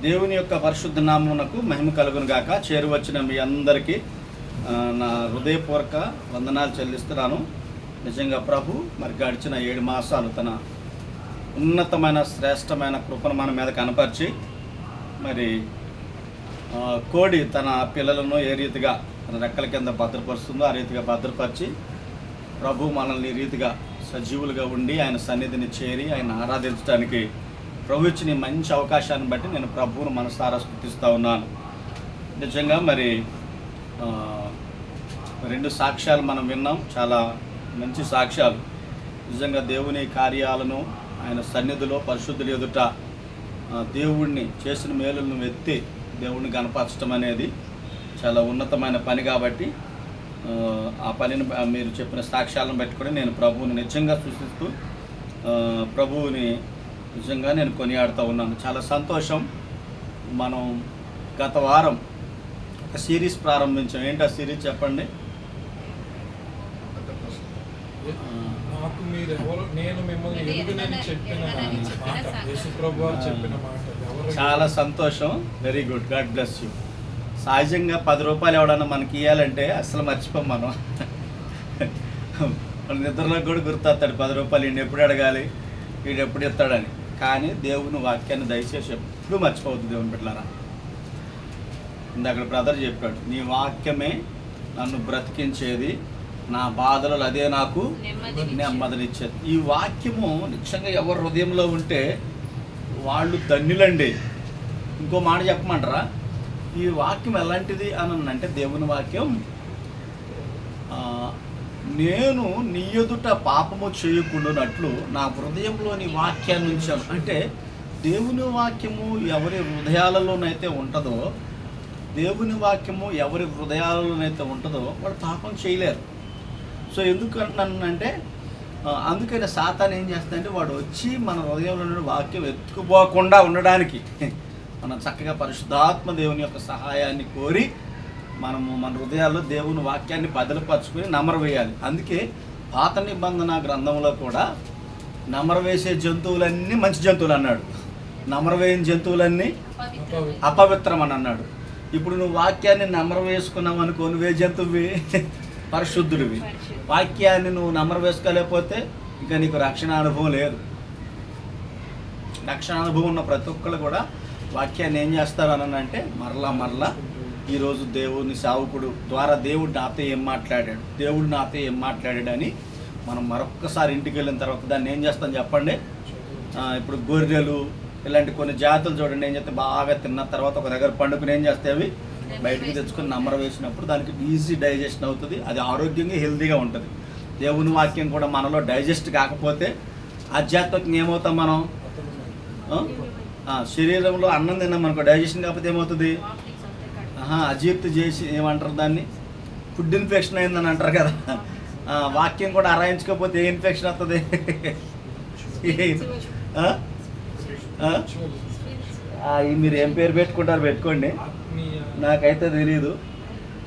దేవుని యొక్క పరిశుద్ధ నామమునకు మహిమ కలుగును గాక. చేరువచ్చిన మీ అందరికీ నా హృదయపూర్వక వందనాలు చెల్లిస్తున్నాను. నిజంగా ప్రభు మరి గడిచిన 7 మాసాలు తన ఉన్నతమైన శ్రేష్టమైన కృపను మన మీద కనపరిచి మరి కోడి తన పిల్లలను ఏ రీతిగా తన రెక్కల కింద భద్రపరుస్తుందో ఆ రీతిగా భద్రపరిచి ప్రభు మనల్ని ఈ రీతిగా సజీవులుగా ఉండి ఆయన సన్నిధిని చేరి ఆయన ఆరాధించడానికి ప్రభు ఇచ్చిన మంచి అవకాశాన్ని బట్టి నేను ప్రభువును మనసారా స్తుతిస్తూ ఉన్నాను. నిజంగా మరి 2 సాక్ష్యాలు మనం విన్నాం, చాలా మంచి సాక్ష్యాలు. నిజంగా దేవుని కార్యాలను ఆయన సన్నిధిలో పరిశుద్ధుల ఎదుట దేవుణ్ణి చేసిన మేలులను ఎత్తి దేవుణ్ణి కనపరచడం అనేది చాలా ఉన్నతమైన పని. కాబట్టి ఆ పనిని మీరు చెప్పిన సాక్ష్యాలను పెట్టుకొని నేను ప్రభువుని నిజంగా సూచిస్తూ ప్రభువుని నిజంగా నేను కొనియాడుతూ ఉన్నాను. చాలా సంతోషం. మనం గత వారం ఒక సిరీస్ ప్రారంభించాం. ఏంటి ఆ సిరీస్ చెప్పండి? చాలా సంతోషం. Very good, God bless you. సహజంగా 10 రూపాయలు ఎవడన్నా మనకి ఇవ్వాలంటే అసలు మర్చిపోం మనం. మన నిద్రలోకి కూడా గుర్తొస్తాడు 10 రూపాయలు ఈయన ఎప్పుడు అడగాలి, వీడు ఎప్పుడు ఇస్తాడని. కానీ దేవుని వాక్యాన్ని దయచేసి ఎప్పుడు మర్చిపోవద్దు దేవుని బిడ్డలారా. ఇందాక బ్రదర్ చెప్పాడు, నీ వాక్యమే నన్ను బ్రతికించేది, నా బాధలు అదే నాకు నెమ్మదినిచ్చేది. ఈ వాక్యము నిజంగా ఎవరి హృదయంలో ఉంటే వాళ్ళు ధన్యులండి. ఇంకో మాట చెప్పమంటారా? ఈ వాక్యం ఎలాంటిది అని అంటే, దేవుని వాక్యం నేను నీ ఎదుట పాపము చేయకుండానట్లు నా హృదయంలోని వాక్యాన్ని ఉంచాను. అంటే దేవుని వాక్యము ఎవరి హృదయాలలోనైతే ఉంటుందో, దేవుని వాక్యము ఎవరి హృదయాలలోనైతే ఉంటుందో వాళ్ళు పాపం చేయలేరు. సో ఎందుకు అంటున్నానంటే, అందుకని సాతాను ఏం చేస్తాడంటే వాడు వచ్చి మన హృదయంలో వాక్యం ఎత్తుకుపోకుండా ఉండడానికి మనం చక్కగా పరిశుద్ధాత్మ దేవుని యొక్క సహాయాన్ని కోరి మనము మన హృదయాల్లో దేవుని వాక్యాన్ని బదలుపరుచుకొని నమరవేయాలి. అందుకే పాత నిబంధన గ్రంథంలో కూడా నమరవేసే జంతువులన్నీ మంచి జంతువులు అన్నాడు, నమరవేయని జంతువులన్నీ అపవిత్రం అని అన్నాడు. ఇప్పుడు నువ్వు వాక్యాన్ని నమరవేసుకున్నావు అనుకో, నువ్వే జంతువువి, పరిశుద్ధుడివి. వాక్యాన్ని నువ్వు నమరవేసుకోలేకపోతే ఇంకా నీకు రక్షణ అనుభవం లేదు. రక్షణ అనుభవం ఉన్న ప్రతి ఒక్కళ్ళు కూడా వాక్యాన్ని ఏం చేస్తారు అని అంటే మరలా ఈరోజు దేవుని సేవకుడు ద్వారా దేవుడు నాతో ఏం మాట్లాడాడు, దేవుడు నాతో ఏం మాట్లాడాడు అని మనం మరొక్కసారి ఇంటికి వెళ్ళిన తర్వాత దాన్ని ఏం చేస్తాం చెప్పండి? ఇప్పుడు గొర్రెలు ఇలాంటి కొన్ని జాతులు చూడండి, ఏం చేస్తే బాగా తిన్న తర్వాత ఒక దగ్గర పండుకుని ఏం చేస్తే అవి బయటకు తెచ్చుకొని నమ్మర వేసినప్పుడు దానికి ఈజీ డైజెషన్ అవుతుంది, అది ఆరోగ్యంగా హెల్తీగా ఉంటుంది. దేవుని వాక్యం కూడా మనలో డైజెస్ట్ కాకపోతే ఆధ్యాత్మికంగా ఏమవుతాం మనం? శరీరంలో అన్నం తిన్నాం మనకు డైజెషన్ కాకపోతే ఏమవుతుంది? అజీర్తి చేసి ఏమంటారు దాన్ని? ఫుడ్ ఇన్ఫెక్షన్ అయిందని అంటారు కదా. వాక్యం కూడా అరాయించకపోతే ఏ ఇన్ఫెక్షన్ వస్తుంది? మీరు ఏం పేరు పెట్టుకుంటారు పెట్టుకోండి, నాకైతే తెలీదు.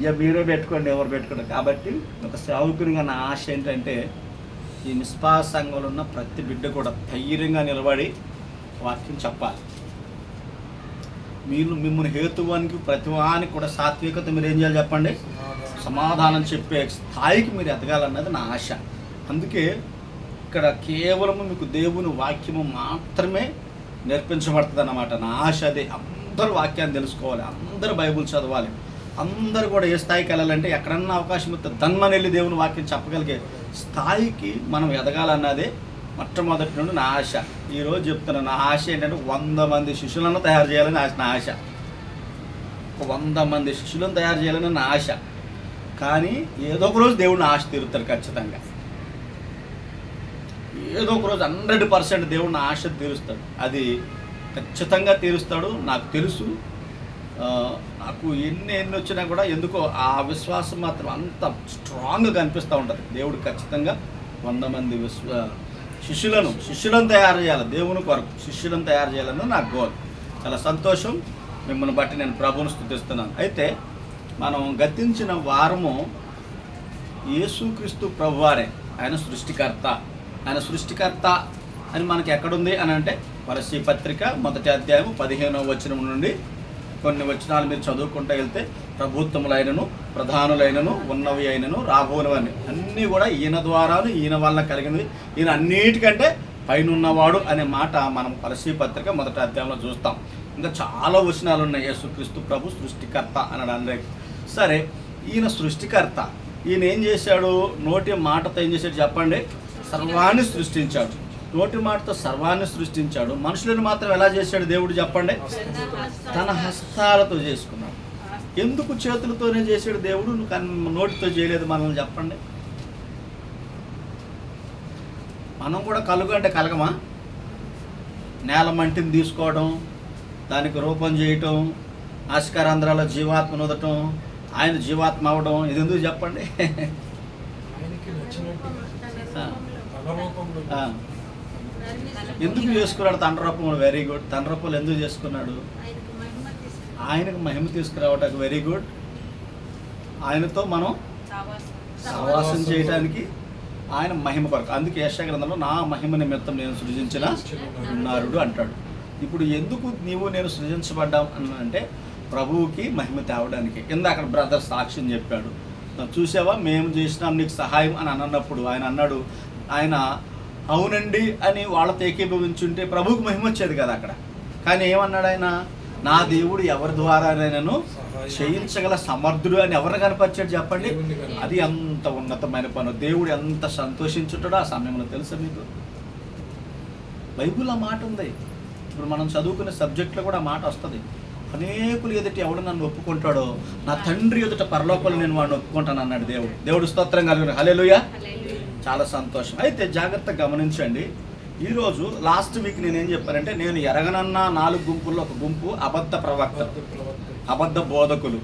ఇక మీరే పెట్టుకోండి, ఎవరు పెట్టుకుంటారు. కాబట్టి ఒక సేవకునిగా నా ఆశ ఏంటంటే, ఈ నిష్పాస సంఘంలో ఉన్న ప్రతి బిడ్డ కూడా ధైర్యంగా నిలబడి వాక్యం చెప్పాలి. మీరు మిమ్మల్ని హేతువానికి ప్రతివానికి కూడా సాత్వికత మీరు ఏం చేయాలి చెప్పండి? సమాధానం చెప్పే స్థాయికి మీరు ఎదగాలన్నది నా ఆశ. అందుకే ఇక్కడ కేవలము మీకు దేవుని వాక్యము మాత్రమే నేర్పించబడుతుంది అన్నమాట. నా ఆశ అదే. అందరూ వాక్యాన్ని తెలుసుకోవాలి, అందరూ బైబుల్ చదవాలి, అందరూ కూడా ఏ స్థాయికి వెళ్ళాలంటే ఎక్కడన్నా అవకాశం ఇస్తే దన్మని వెళ్ళి దేవుని వాక్యం చెప్పగలిగే స్థాయికి మనం ఎదగాలన్నదే మొట్టమొదటి నుండి నా ఆశ. ఈరోజు చెప్తున్నా, నా ఆశ ఏంటంటే 100 మంది శిష్యులను తయారు చేయాలని నా ఆశ. 100 మంది శిష్యులను తయారు చేయాలని నా ఆశ. కానీ ఏదో ఒక రోజు దేవుడు నా ఆశ తీరుతాడు ఖచ్చితంగా. ఏదో ఒక రోజు 100% దేవుడు నా ఆశ తీరుస్తాడు. అది ఖచ్చితంగా తీరుస్తాడు, నాకు తెలుసు. నాకు ఎన్ని వచ్చినా కూడా ఎందుకో ఆ విశ్వాసం మాత్రం అంత స్ట్రాంగ్గా కనిపిస్తూ ఉంటుంది. దేవుడు ఖచ్చితంగా 100 మంది శిష్యులను తయారు చేయాలి, దేవుని కొరకు శిష్యులను తయారు చేయాలని నాకు గోల్. చాలా సంతోషం. మిమ్మల్ని బట్టి నేను ప్రభువును స్తుతిస్తున్నాను. అయితే మనం గతించిన వారము యేసుక్రీస్తు ప్రభువారే ఆయన సృష్టికర్త అని మనకి ఎక్కడుంది అని అంటే కొలస్సీ పత్రిక 1వ అధ్యాయం 15వ వచనం నుండి కొన్ని వచనాలు మీరు చదువుకుంటూ వెళ్తే ప్రభుత్వములైనను, ప్రధానులైనను, ఉన్నవి అయినను, రాబోనవని అన్నీ కూడా ఈయన ద్వారాను, ఈయన వలన కలిగినవి, ఈయన అన్నిటికంటే పైనున్నవాడు అనే మాట మనం కొలస్సీ పత్రిక 1వ అధ్యాయంలో చూస్తాం. ఇంకా చాలా వచనాలు ఉన్నాయి. యేసుక్రీస్తు ప్రభు సృష్టికర్త అనడానికి. సరే, ఈయన సృష్టికర్త. ఈయన ఏం చేశాడు? నోటి మాటతో ఏం చేశాడు చెప్పండి? సర్వాన్ని సృష్టించాడు. నోటి మాటతో సర్వాన్ని సృష్టించాడు. మనుషులను మాత్రం ఎలా చేశాడు దేవుడు చెప్పండి? తన హస్తాలతో చేసుకున్నాడు. ఎందుకు చేతులతోనే చేశాడు దేవుడు, నోటితో చేయలేదు మనల్ని చెప్పండి? మనం కూడా కలుగు అంటే కలగమా? నేల మంటిని తీసుకోవడం, దానికి రూపం చేయటం, ఆస్కారాంధ్రాల జీవాత్మ నొదటం, ఆయన జీవాత్మ అవడం, ఇది ఎందుకు చెప్పండి? ఎందుకు చేసుకున్నాడు తండ్రి రూపంలో? Very good. తండ్రి రూపంలో ఎందుకు చేసుకున్నాడు? ఆయనకు మహిమ తీసుకురావటానికి. Very good. ఆయనతో మనం సహవాసం చేయడానికి, ఆయన మహిమ కొరకు. అందుకే యెషయా గ్రంథంలో నా మహిమ నిమిత్తం నేను సృజించిన నారుడు అంటాడు. ఇప్పుడు ఎందుకు నీవు నేను సృజించబడ్డాం అని అంటే ప్రభువుకి మహిమ తేవడానికి. కింద అక్కడ బ్రదర్ సాక్ష్యం చెప్పాడు. చూసావా, మేము చేసినాం నీకు సహాయం అని అన్నప్పుడు ఆయన అన్నాడు, ఆయన అవునండి అని వాళ్ళతో ఏకీభవించుంటే ప్రభువుకి మహిమ వచ్చేది కదా అక్కడ. కానీ ఏమన్నాడు ఆయన? నా దేవుడు ఎవరి ద్వారానైనాను చేయించగల సమర్థుడు అని ఎవరిని కనపరిచాడు చెప్పండి? అది ఎంత ఉన్నతమైన పని. దేవుడు ఎంత సంతోషించుంటాడో ఆ సమయంలో తెలుసా మీకు? బైబిల్ ఆ మాట ఉంది. ఇప్పుడు మనం చదువుకునే సబ్జెక్ట్లో కూడా ఆ మాట వస్తుంది. అనేకులు ఎదుట ఎవడు నన్ను ఒప్పుకుంటాడో నా తండ్రి ఎదుట పరలోకంలో నేను వాడిని ఒప్పుకుంటాను అన్నాడు దేవుడు. దేవుడు స్తోత్రం కలిగిన. హల్లెలూయా. చాలా సంతోషం. అయితే జాగ్రత్తగా గమనించండి. ఈరోజు లాస్ట్ వీక్ నేనేం చెప్పానంటే, నేను ఎరగనన్న 4 గుంపుల్లో ఒక గుంపు అబద్ధ ప్రవక్తలు, అబద్ధ బోధకులు,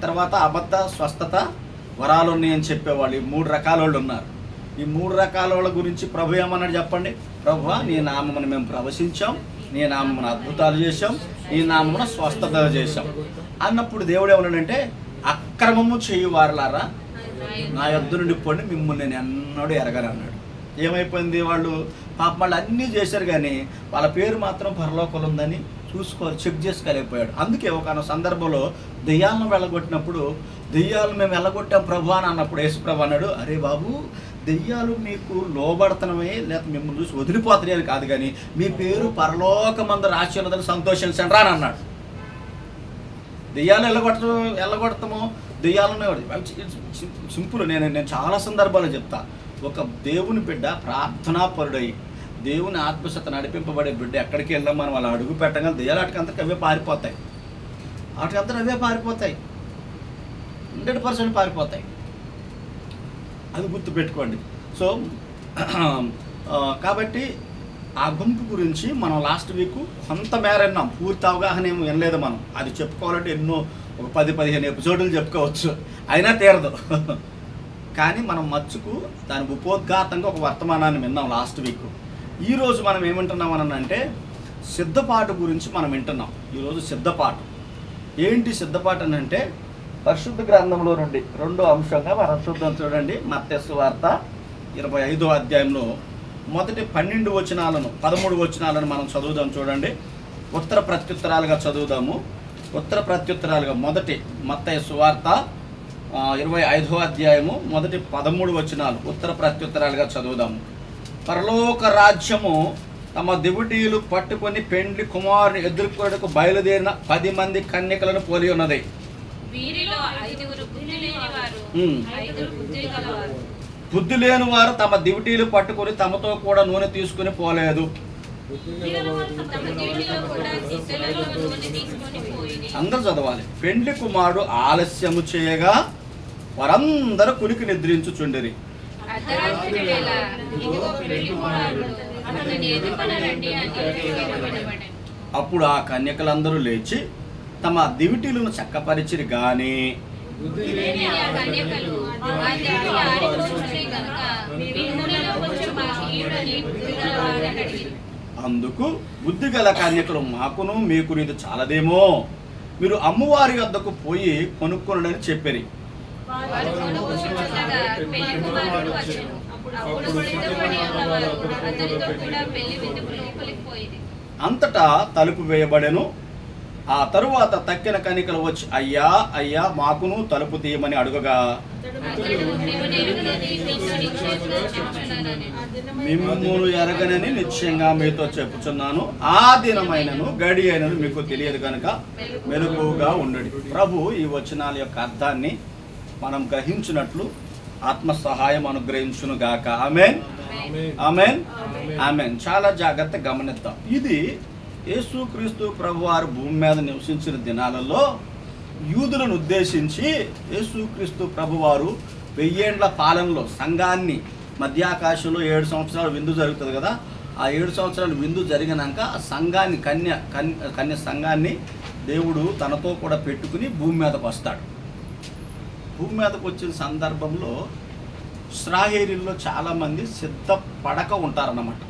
తర్వాత అబద్ధ స్వస్థత వరాలు ఉన్నాయని చెప్పేవాళ్ళు. ఈ 3 రకాల వాళ్ళు ఉన్నారు. ఈ 3 రకాల వాళ్ళ గురించి ప్రభు ఏమన్నాడు చెప్పండి? ప్రభువా, నీ నామమును మేము ప్రవశించాం, నీ నామమున అద్భుతాలు చేశాం, నీ నామమున స్వస్థత చేశాం అన్నప్పుడు దేవుడు ఏమన్నాడంటే, అక్రమము చేయు వారలారా నా యొద్ద నుండి పోండి, మిమ్మల్ని నేను ఎన్నడూ ఎరగను అన్నాడు. ఏమైపోయింది? వాళ్ళు పాపం వాళ్ళు అన్నీ చేశారు, కానీ వాళ్ళ పేరు మాత్రం పరలోకంలో ఉందని చెక్ చేసుకోలేకపోయాడు. అందుకే ఒక సందర్భంలో దెయ్యాలను వెళ్ళగొట్టినప్పుడు, దెయ్యాలు మేము వెళ్ళగొట్టాం ప్రభు అని అన్నప్పుడు యేసు ప్రభు అన్నాడు, అరే బాబు, దెయ్యాలు మీకు లోబడతనమే లేకపోతే మిమ్మల్ని చూసి వదిలిపోతున్నాయి అని కాదు, కానీ మీ పేరు పరలోకమందు రాసి ఉన్నదని సంతోషించండి రా అని అన్నాడు. దెయ్యాలు వెళ్ళగొడతాము, దెయ్యాలను సింపుల్. నేను చాలా సందర్భాలు చెప్తా. ఒక దేవుని బిడ్డ ప్రార్థనాపరుడై దేవుని ఆత్మశత నడిపింపబడే బిడ్డ ఎక్కడికి వెళ్ళాం మనం వాళ్ళు అడుగు పెట్టగానే దెయ్యాలు వాటికంతకు అవే పారిపోతాయి. వాటికంతా అవే పారిపోతాయి, 100% పారిపోతాయి. అది గుర్తుపెట్టుకోండి. సో కాబట్టి ఆ గుంపు గురించి మనం లాస్ట్ వీక్ కొంత మేర విన్నాం. పూర్తి అవగాహన ఏమో వినలేదు మనం. అది చెప్పుకోవాలంటే ఒక 10-15 ఎపిసోడ్లు చెప్పుకోవచ్చు, అయినా తీరదు. కానీ మనం మచ్చుకు దాని ఉపోద్ఘాతంగా ఒక వర్తమానాన్ని విన్నాం లాస్ట్ వీక్. ఈరోజు మనం ఏమంటున్నాం అని అంటే సిద్ధపాటు గురించి మనం వింటున్నాం. ఈరోజు సిద్ధపాటు ఏంటి? సిద్ధపాటు అని అంటే పరిశుద్ధ గ్రంథంలో నుండి 2వ అంశంగా మనం చూద్దాం. చూడండి, మత్తయి సువార్త 25వ అధ్యాయంలో మొదటి 12 వచనాలను 13 వచనాలను మనం చదువుదాం. చూడండి, ఉత్తర ప్రత్యుత్తరాలుగా చదువుదాము. ఉత్తర ప్రత్యుత్తరాలుగా మొదటి మత్తయి సువార్త 25వ అధ్యాయము మొదటి 13 వచనాలు ఉత్తర ప్రత్యుత్తరాలుగా చదువుదాము. పరలోక రాజ్యము తమ దివిటీలు పట్టుకొని పెండ్లి కుమారుని ఎదుర్కొనకు బయలుదేరిన 10 మంది కన్యకలను పోలి ఉన్నది. బుద్ధి లేని వారు తమ దివిటీలు పట్టుకొని తమతో కూడా నూనె తీసుకుని పోలేదు. అందరూ చదవాలి. పెండ్లి కుమారుడు ఆలస్యము చేయగా వారందరూ కులికి నిద్రించుచుండిరి. అప్పుడు ఆ కన్యకలందరూ లేచి తమ దివిటీలను చక్కపరిచిరి గాని అందుకు బుద్ధిగల కన్యకలు, మాకును మీకును ఇది చాలదేమో, మీరు అమ్మవారి వద్దకు పోయి కొనుక్కొనని చెప్పిరి. అంతటా తలుపు వేయబడెను. ఆ తరువాత తక్కిన కనికలు వచ్చి, అయ్యా అయ్యా మాకును తలుపు తీయమని అడుగగా, మిమ్మును ఎరగనని నిశ్చయంగా మీతో చెప్పుచున్నాను, ఆ దినమైనను గడి అయినను మీకు తెలియదు కనుక మెలకువగా ఉండండి. ప్రభు ఈ వచనాల యొక్క అర్థాన్ని మనం గ్రహించినట్లు ఆత్మ సహాయం అనుగ్రహించును గాక. ఆమేన్, ఆమేన్, ఆమేన్. చాలా జాగ్రత్తగా గమనిద్దాం. ఇది యేసుక్రీస్తు ప్రభువారు భూమి మీద నివసించిన దినాలలో యూదులను ఉద్దేశించి యేసుక్రీస్తు ప్రభువారు 1000 ఏండ్ల పాలనలో సంఘాన్ని, మధ్యాకాశంలో 7 సంవత్సరాలు విందు జరుగుతుంది కదా, ఆ 7 సంవత్సరాలు విందు జరిగినాక ఆ సంఘాన్ని కన్య సంఘాన్ని దేవుడు తనతో కూడా పెట్టుకుని భూమి మీదకు వస్తాడు. భూమి మీదకు వచ్చిన సందర్భంలో ఇశ్రాయేలీయుల్లో చాలామంది సిద్ధపడక ఉంటారన్నమాట.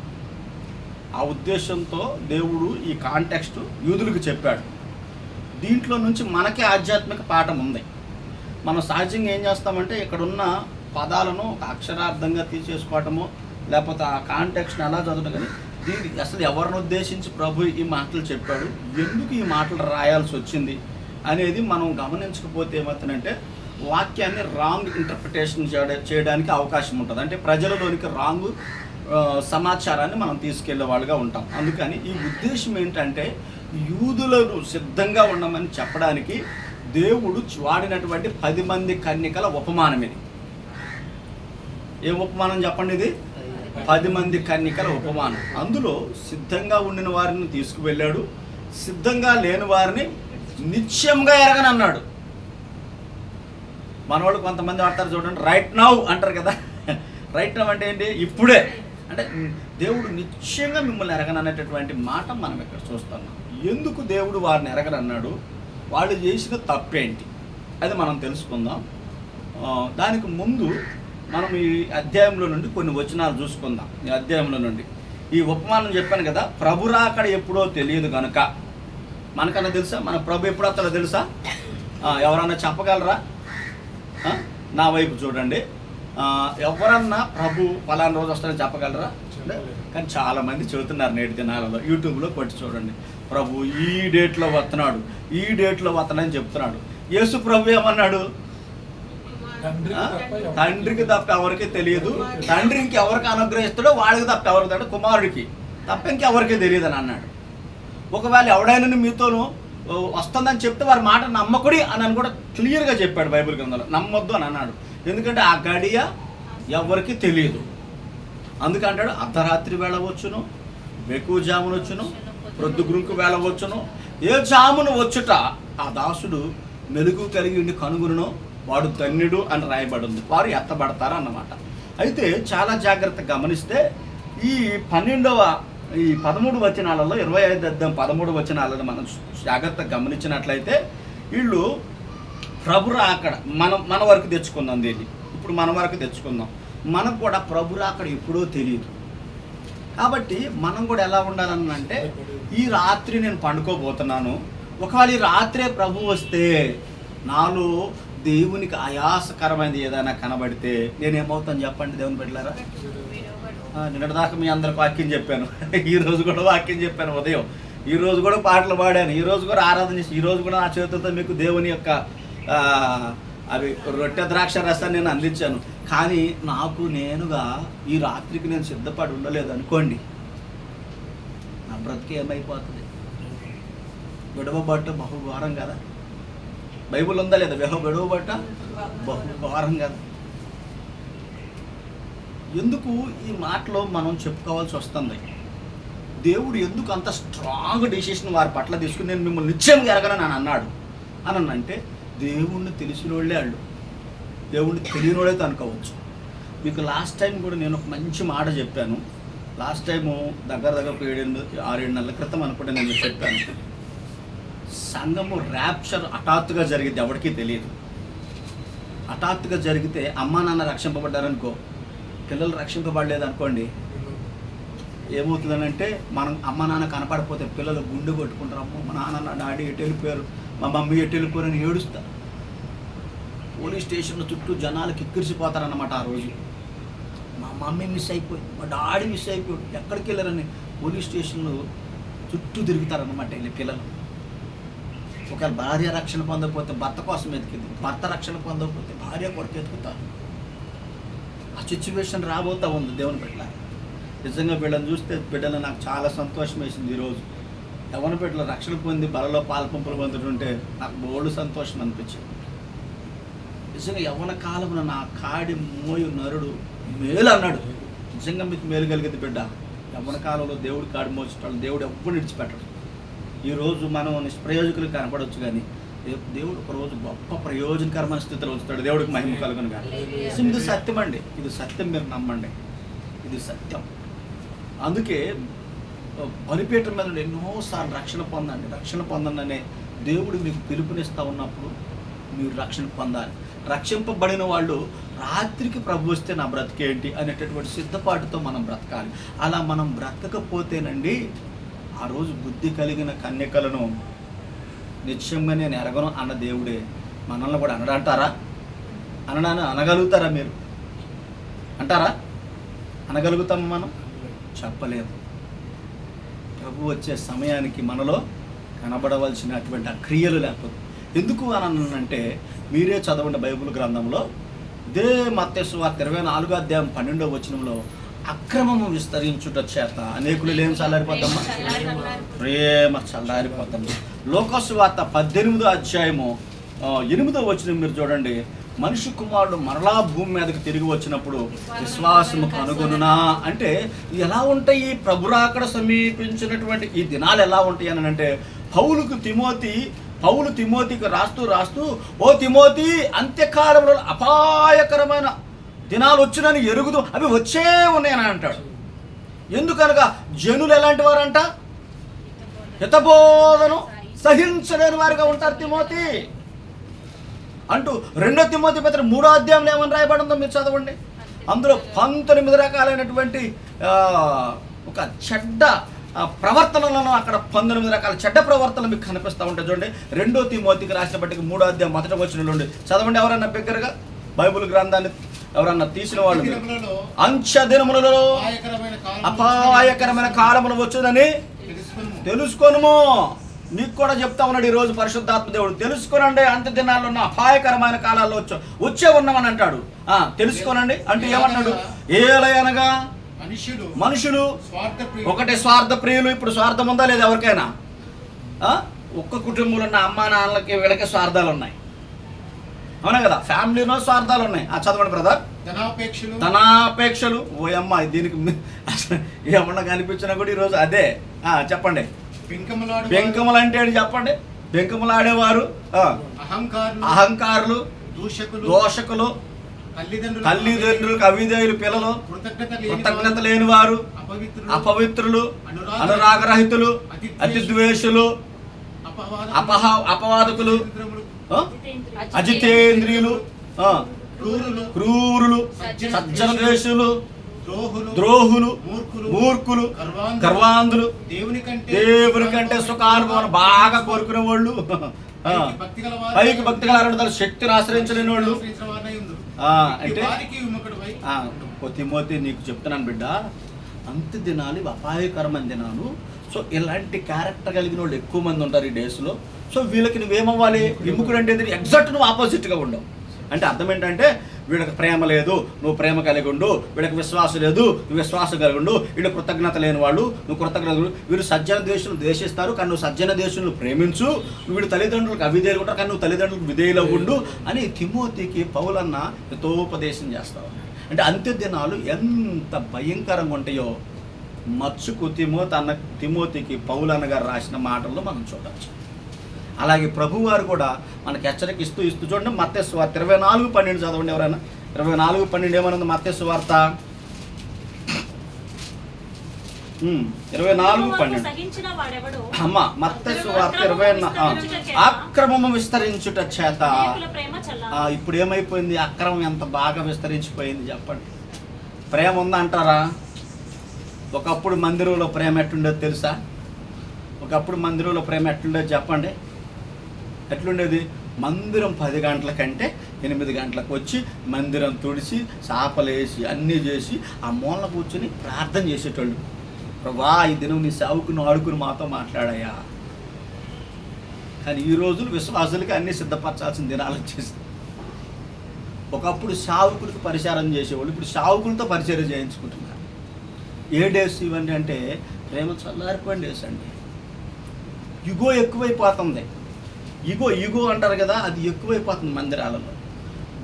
ఆ ఉద్దేశంతో దేవుడు ఈ కాంటెక్స్ట్ యూదులకు చెప్పాడు. దీంట్లో నుంచి మనకే ఆధ్యాత్మిక పాఠం ఉంది. మనం సహజంగా ఏం చేస్తామంటే ఇక్కడున్న పదాలను ఒక అక్షరార్థంగా తీసేసుకోవటము, లేకపోతే ఆ కాంటెక్స్ట్ని ఎలా చదవడం. కానీ దీనికి అసలు ఎవరిని ఉద్దేశించి ప్రభు ఈ మాటలు చెప్పాడు, ఎందుకు ఈ మాటలు రాయాల్సి వచ్చింది అనేది మనం గమనించకపోతే ఏమవుతుందంటే వాక్యాన్ని రాంగ్ ఇంటర్ప్రిటేషన్ చేయడానికి అవకాశం ఉంటుంది. అంటే ప్రజలలోనికి రాంగ్ సమాచారాన్ని మనం తీసుకెళ్లే వాళ్ళుగా ఉంటాం. అందుకని ఈ ఉద్దేశం ఏంటంటే యూదులను సిద్ధంగా ఉండమని చెప్పడానికి దేవుడు వాడినటువంటి 10 మంది కన్యకల ఉపమానం. ఇది ఏ ఉపమానం చెప్పండి? ఇది 10 మంది కన్యకల ఉపమానం. అందులో సిద్ధంగా ఉండిన వారిని తీసుకువెళ్ళాడు, సిద్ధంగా లేని వారిని నిత్యంగా ఎరగనన్నాడు. మనవాళ్ళు కొంతమంది వాడతారు చూడండి, రైట్ నౌ అంటారు కదా. రైట్ నౌ అంటే ఏంటి? ఇప్పుడే. అంటే దేవుడు నిశ్చయంగా మిమ్మల్ని ఎరగననేటటువంటి మాట మనం ఇక్కడ చూస్తున్నాం. ఎందుకు దేవుడు వారిని ఎరగనన్నాడు? వాళ్ళు చేసిన తప్పేంటి అది మనం తెలుసుకుందాం. దానికి ముందు మనం ఈ అధ్యాయంలో నుండి కొన్ని వచనాలు చూసుకుందాం. ఈ అధ్యాయంలో నుండి ఈ ఉపమానం చెప్పాను కదా, ప్రభు రాకడ ఎప్పుడో తెలియదు కనుక. మనకన్నా తెలుసా మన ప్రభు ఎప్పుడు వస్తాడో తెలుసా? ఎవరన్నా చెప్పగలరా? నా వైపు చూడండి. ఎవరన్నా ప్రభు పలానా రోజు వస్తాడని చెప్పగలరా? కానీ చాలామంది చెబుతున్నారు నేటి దినాలలో. యూట్యూబ్లో కొట్టి చూడండి, ప్రభు ఈ డేట్లో వస్తున్నాడు, ఈ డేట్లో వస్తున్నాడని చెప్తున్నాడు. యేసు ప్రభు ఏమన్నాడు? తండ్రికి తప్ప ఎవరికి తెలియదు, తండ్రి ఇంకెవరికి అనుగ్రహిస్తాడో వాడికి తప్ప ఎవరికి తాడు, కుమారుడికి తప్ప ఇంకెవరికి తెలియదు అని అన్నాడు. ఒకవేళ ఎవడైనా మీతోనూ వస్తుందని చెప్తే వారి మాట నమ్మకుడి అని కూడా క్లియర్గా చెప్పాడు బైబిల్ గ్రంథంలో. నమ్మొద్దు అని అన్నాడు. ఎందుకంటే ఆ గడియ ఎవరికి తెలియదు. అందుకంటాడు అర్ధరాత్రి వేళ వచ్చును, వెకువ జామును వచ్చును, ప్రొద్దుగురుకు వేళ వచ్చును, ఏ జామును వచ్చుట ఆ దాసుడు మెలుగు కలిగి ఉండి కనుగొనును వాడు ధన్యుడు అని రాయబడింది. వారు ఎత్తబడతారు అన్నమాట. అయితే చాలా జాగ్రత్తగా గమనిస్తే ఈ 13 వచనాలలో 25-13 వచనాలను మనం జాగ్రత్తగా గమనించినట్లయితే వీళ్ళు ప్రభు రాకడ మన వరకు తెచ్చుకుందాం. దీన్ని ఇప్పుడు మన వరకు తెచ్చుకుందాం. మనకు కూడా ప్రభు రాకడ ఎప్పుడో తెలియదు. కాబట్టి మనం కూడా ఎలా ఉండాలనంటే ఈ రాత్రి నేను పండుకోబోతున్నాను, ఒకవేళ ఈ రాత్రే ప్రభు వస్తే నాలో దేవునికి ఆయాసకరమైనది ఏదైనా కనబడితే నేనేమవుతాను చెప్పండి దేవుని బిడ్డలారా? నిన్నటిదాకా మీ అందరికి వాక్యం చెప్పాను, ఈరోజు కూడా వాక్యం చెప్పాను. ఉదయం ఈరోజు కూడా పాటలు పాడాను, ఈరోజు కూడా ఆరాధన చేసి, ఈరోజు కూడా నా చేతులతో మీకు దేవుని యొక్క అవి రొట్టె ద్రాక్ష రసాన్ని నేను అందించాను. కానీ నాకు నేనుగా ఈ రాత్రికి నేను సిద్ధపడి ఉండలేదు అనుకోండి, నా బ్రతికి ఏమైపోతుంది? విడవబట్ట బహుఘోరం కదా. బైబుల్ ఉందా లేదా? విడవబట్ట బహుఘోరం కదా. ఎందుకు ఈ మాటలో మనం చెప్పుకోవాల్సి వస్తుంది? దేవుడు ఎందుకు అంత స్ట్రాంగ్ డిసిషన్ వారి పట్ల తీసుకుని నేను మిమ్మల్ని నిశ్చయంగా ఎరగనని అని అన్నాడు అని అంటే, దేవుణ్ణి తెలిసిన వాళ్ళే వాళ్ళు, దేవుణ్ణి తెలియని వాళ్ళైతే అనుకోవచ్చు. మీకు లాస్ట్ టైం కూడా నేను ఒక మంచి మాట చెప్పాను. లాస్ట్ టైము దగ్గర 6-7 నెలల క్రితం అనుకుంటే నేను చెప్పాను, సంఘము ర్యాప్చర్ హఠాత్తుగా జరిగింది, ఎవరికీ తెలియదు. హఠాత్తుగా జరిగితే అమ్మా నాన్న రక్షింపబడ్డారనుకో, పిల్లలు రక్షింపబడలేదు అనుకోండి, ఏమవుతుందనంటే మనం అమ్మ నాన్న కనపడకపోతే పిల్లలు గుండె కొట్టుకుంటారు. అమ్మ మా నాన్న నా డాడీ ఎటు వెళ్ళిపోయారు, మా మమ్మీ ఎటు వెళ్ళిపోయారని ఏడుస్తారు. పోలీస్ స్టేషన్ల చుట్టూ జనాలు కిక్కిరిసిపోతారన్నమాట. ఆ రోజు మా మమ్మీ మిస్ అయిపోయింది, మా డాడీ మిస్ అయిపోయాడు, ఎక్కడికి వెళ్ళారని పోలీస్ స్టేషన్లో చుట్టూ తిరుగుతారన్నమాట వీళ్ళ పిల్లలు. ఒకవేళ భార్య రక్షణ పొందకపోతే భర్త కోసం ఎతికింది, భర్త రక్షణ పొందకపోతే భార్య కొరకు ఎతుకుతారు. ఆ సిచ్యువేషన్ రాబోతా ఉంది దేవుని బిడ్డల. నిజంగా వీళ్ళని చూస్తే బిడ్డలు నాకు చాలా సంతోషం వేసింది. ఈరోజు యవ్వన బిడ్డలు రక్షణ పొంది బలలో పాలపంపులు పొందుతుంటే నాకు బోల్డ్ సంతోషం అనిపించింది. నిజంగా యవ్వన కాలమున నా కాడి మోయు నరుడు మేలు అన్నాడు. నిజంగా మీకు మేలు కలిగేది బిడ్డ. యవ్వన కాలంలో దేవుడు కాడి మోసేటాడు దేవుడు ఎప్పుడు విడిచిపెట్టడు. ఈరోజు మనం నిష్ప్రయోజకులు కనపడవచ్చు, కానీ దేవుడు ఒకరోజు గొప్ప ప్రయోజనకరమైన స్థితిలో ఉంచుతాడు. దేవుడికి మహిమ కలుగును గాక. ఇది సత్యం అండి, ఇది సత్యం, మీరు నమ్మండి, ఇది సత్యం. అందుకే బలిపీఠం మీద ఎన్నోసార్లు రక్షణ పొందండి, రక్షణ పొందండి అనే దేవుడు మీకు పిలుపునిస్తూ ఉన్నప్పుడు మీరు రక్షణ పొందాలి. రక్షింపబడిన వాళ్ళు రాత్రికి ప్రభు వస్తే నా బ్రతికేంటి అనేటటువంటి సిద్ధపాటుతో మనం బ్రతకాలి. అలా మనం బ్రతకపోతేనండి ఆ రోజు బుద్ధి కలిగిన కన్యకలను నిశ్చయంగా నేను ఎరగను అన్న దేవుడే మనల్ని కూడా అనడంటారా? అనగలుగుతారా? మీరు అంటారా? అనగలుగుతాము? మనం చెప్పలేము. ప్రభు వచ్చే సమయానికి మనలో కనబడవలసినటువంటి ఆ క్రియలు లేకపోతే ఎందుకు అని అంటే, మీరే చదవండి బైబిల్ గ్రంథంలో ఇదే మత్తయి సువార్త 24వ అధ్యాయం 12వ వచనంలో అక్రమము విస్తరించుట చేత అనేకులు ఏం చల్లారిపోతామా? ప్రేమ చల్లారిపోతాము. లోక సువార్త 18వ అధ్యాయము 8వ వచనం మీరు చూడండి. మనిషి కుమారుడు మరలా భూమి మీదకి తిరిగి వచ్చినప్పుడు విశ్వాసము కనుగొనునా అంటే ఎలా ఉంటాయి? ప్రభురాకడ సమీపించినటువంటి ఈ దినాలు ఎలా ఉంటాయి అని అంటే, పౌలు తిమోతికి రాస్తూ ఓ తిమోతి, అంత్యకాలంలో అపాయకరమైన దినాలు వచ్చినని ఎరుగుదు, అవి వచ్చే ఉన్నాయని అంటాడు. ఎందుకనగా జనులు ఎలాంటి వారంట? హితబోధను సహించలేని వారిగా ఉంటారు తిమోతి అంటూ 2 తిమోతి పత్రిక 3వ అధ్యాయంలో ఏమని రాయబడిందో మీరు చదవండి. అందులో 19 రకాలైనటువంటి ఒక చెడ్డ ప్రవర్తనలను, అక్కడ 19 రకాల చెడ్డ ప్రవర్తనలు మీకు కనిపిస్తూ ఉంటాయి. చూడండి 2 తిమోతికి రాసిన బట్టికి 3వ అధ్యాయం 1వ వచనంలో ఉండి చదవండి. ఎవరన్నా బిగ్గరగా బైబిల్ గ్రంథాన్ని ఎవరన్నా తీసిన వాళ్ళు, అంత్య దినములలో అపాయకరమైన కాలములు వచ్చుదని తెలుసుకొనుము. మీకు కూడా చెప్తా ఉన్నాడు ఈరోజు పరిశుద్ధాత్మ దేవుడు. తెలుసుకోనండి, అంత్య దినాల్లో ఉన్న అపాయకరమైన కాలాల్లో వచ్చే ఉన్నామని అంటాడు. తెలుసుకోనండి అంటే ఏమన్నాడు? ఏలయనగా మనుషులు ఒకటే స్వార్థ ప్రియులు. ఇప్పుడు స్వార్థం ఉందా లేదా ఎవరికైనా? ఒక్క కుటుంబంలో ఉన్న అమ్మా నాన్నలకి వీళ్ళకి స్వార్థాలు ఉన్నాయి, అవునా కదా? ఫ్యామిలీలో స్వార్థాలు ఉన్నాయి. చదవండి బ్రదర్. ధనాపేక్షలు. ఓ అమ్మ, దీనికి ఏమన్నా కనిపించినా కూడా ఈరోజు అదే. చెప్పండి. బెంకములు అంటే చెప్పండి. బెంకములాడేవారు, అహంకారులు, దోషకులు, తల్లిదండ్రులకు అవిధేయులు, పిల్లలు, కృతజ్ఞత లేని వారు, అపవిత్రులు, అనురాగరహితులు, అతి ద్వేషులు, అపవాదకులు, అజితేంద్రియులు, క్రూరులు, సజ్జన ద్వేషులు, ద్రోహులు, మూర్ఖులు, గర్వాంధులు, దేవుని కంటే సుఖానుభవం బాగా కోరుకునే వాళ్ళు, పైకి భక్తి గల శక్తిని ఆశ్రయించలేని వాళ్ళు. అంటే తిమోతి నీకు చెప్తున్నాను బిడ్డ, అంత్య దినాలు అపాయకరమైన దినాలు. సో ఇలాంటి క్యారెక్టర్ కలిగిన వాళ్ళు ఎక్కువ మంది ఉంటారు ఈ డేస్లో. సో వీళ్ళకి నువ్వేమవ్వాలి? విముఖుడు అంటే ఎగ్జాక్ట్ నువ్వు ఆపోజిట్గా ఉండవు. అంటే అర్థం ఏంటంటే, వీళ్ళకి ప్రేమ లేదు, నువ్వు ప్రేమ కలిగి ఉండు. వీళ్ళకి విశ్వాసం లేదు, నువ్వు విశ్వాసం కలిగి ఉండు. వీళ్ళు కృతజ్ఞత లేని వాళ్ళు, నువ్వు కృతజ్ఞత. వీళ్ళు సజ్జన ద్వేషులు ద్వేషిస్తారు, కానీ నువ్వు సజ్జన ద్వేషులను ప్రేమించు. వీళ్ళు తల్లిదండ్రులకు అవిధేయులు ఉంటారు, కానీ నువ్వు తల్లిదండ్రులకు విధేయులు ఉండు అని తిమోతికి పౌలన్న హితోపదేశం చేస్తావు. అంటే అంత్య దినాలు ఎంత భయంకరంగా ఉంటాయో మచ్చుకు తిమోతికి పౌలన్న గారు రాసిన మాటల్లో మనం చూడవచ్చు. అలాగే ప్రభువారు కూడా మనకి హెచ్చరిక ఇస్తూ చూడండి. మత్తయి సువార్త 24:12 చదవండి ఎవరైనా. 24:12 ఏమన్నది మత్తయి సువార్త? 24:12 అమ్మ. మత్తయి సువార్త 24. అక్రమము విస్తరించుట చేత. ఇప్పుడు ఏమైపోయింది? అక్రమం ఎంత బాగా విస్తరించిపోయింది చెప్పండి. ప్రేమ ఉందా అంటారా? ఒకప్పుడు మందిరంలో ప్రేమ ఎట్లుండేది తెలుసా? ఒకప్పుడు మందిరంలో ప్రేమ ఎట్లుండేది చెప్పండి. ఎట్లుండేది? మందిరం 10 గంటల కంటే 8 గంటలకు వచ్చి మందిరం తుడిచి చాపలేసి అన్నీ చేసి ఆ మూలన కూర్చొని ప్రార్థన చేసేటోళ్ళు. ప్రభా ఈ దినం నీ సేవకుని ఆడుకుని మాతో మాట్లాడాయా. కానీ ఈ రోజులు విశ్వాసులకి అన్నీ సిద్ధపరచాల్సిన దినాలు వచ్చేసి, ఒకప్పుడు సేవకుడికి పరిచారం చేసేవాళ్ళు, ఇప్పుడు సేవకులతో పరిచర్య చేయించుకుంటున్నారు. ఏ డేస్ ఇవన్నీ అంటే ప్రేమ చల్లారిపోయిన డేస్ అండి. ఇగో ఎక్కువైపోతుంది. ఇగో అంటారు కదా, అది ఎక్కువైపోతుంది మందిరాలలో.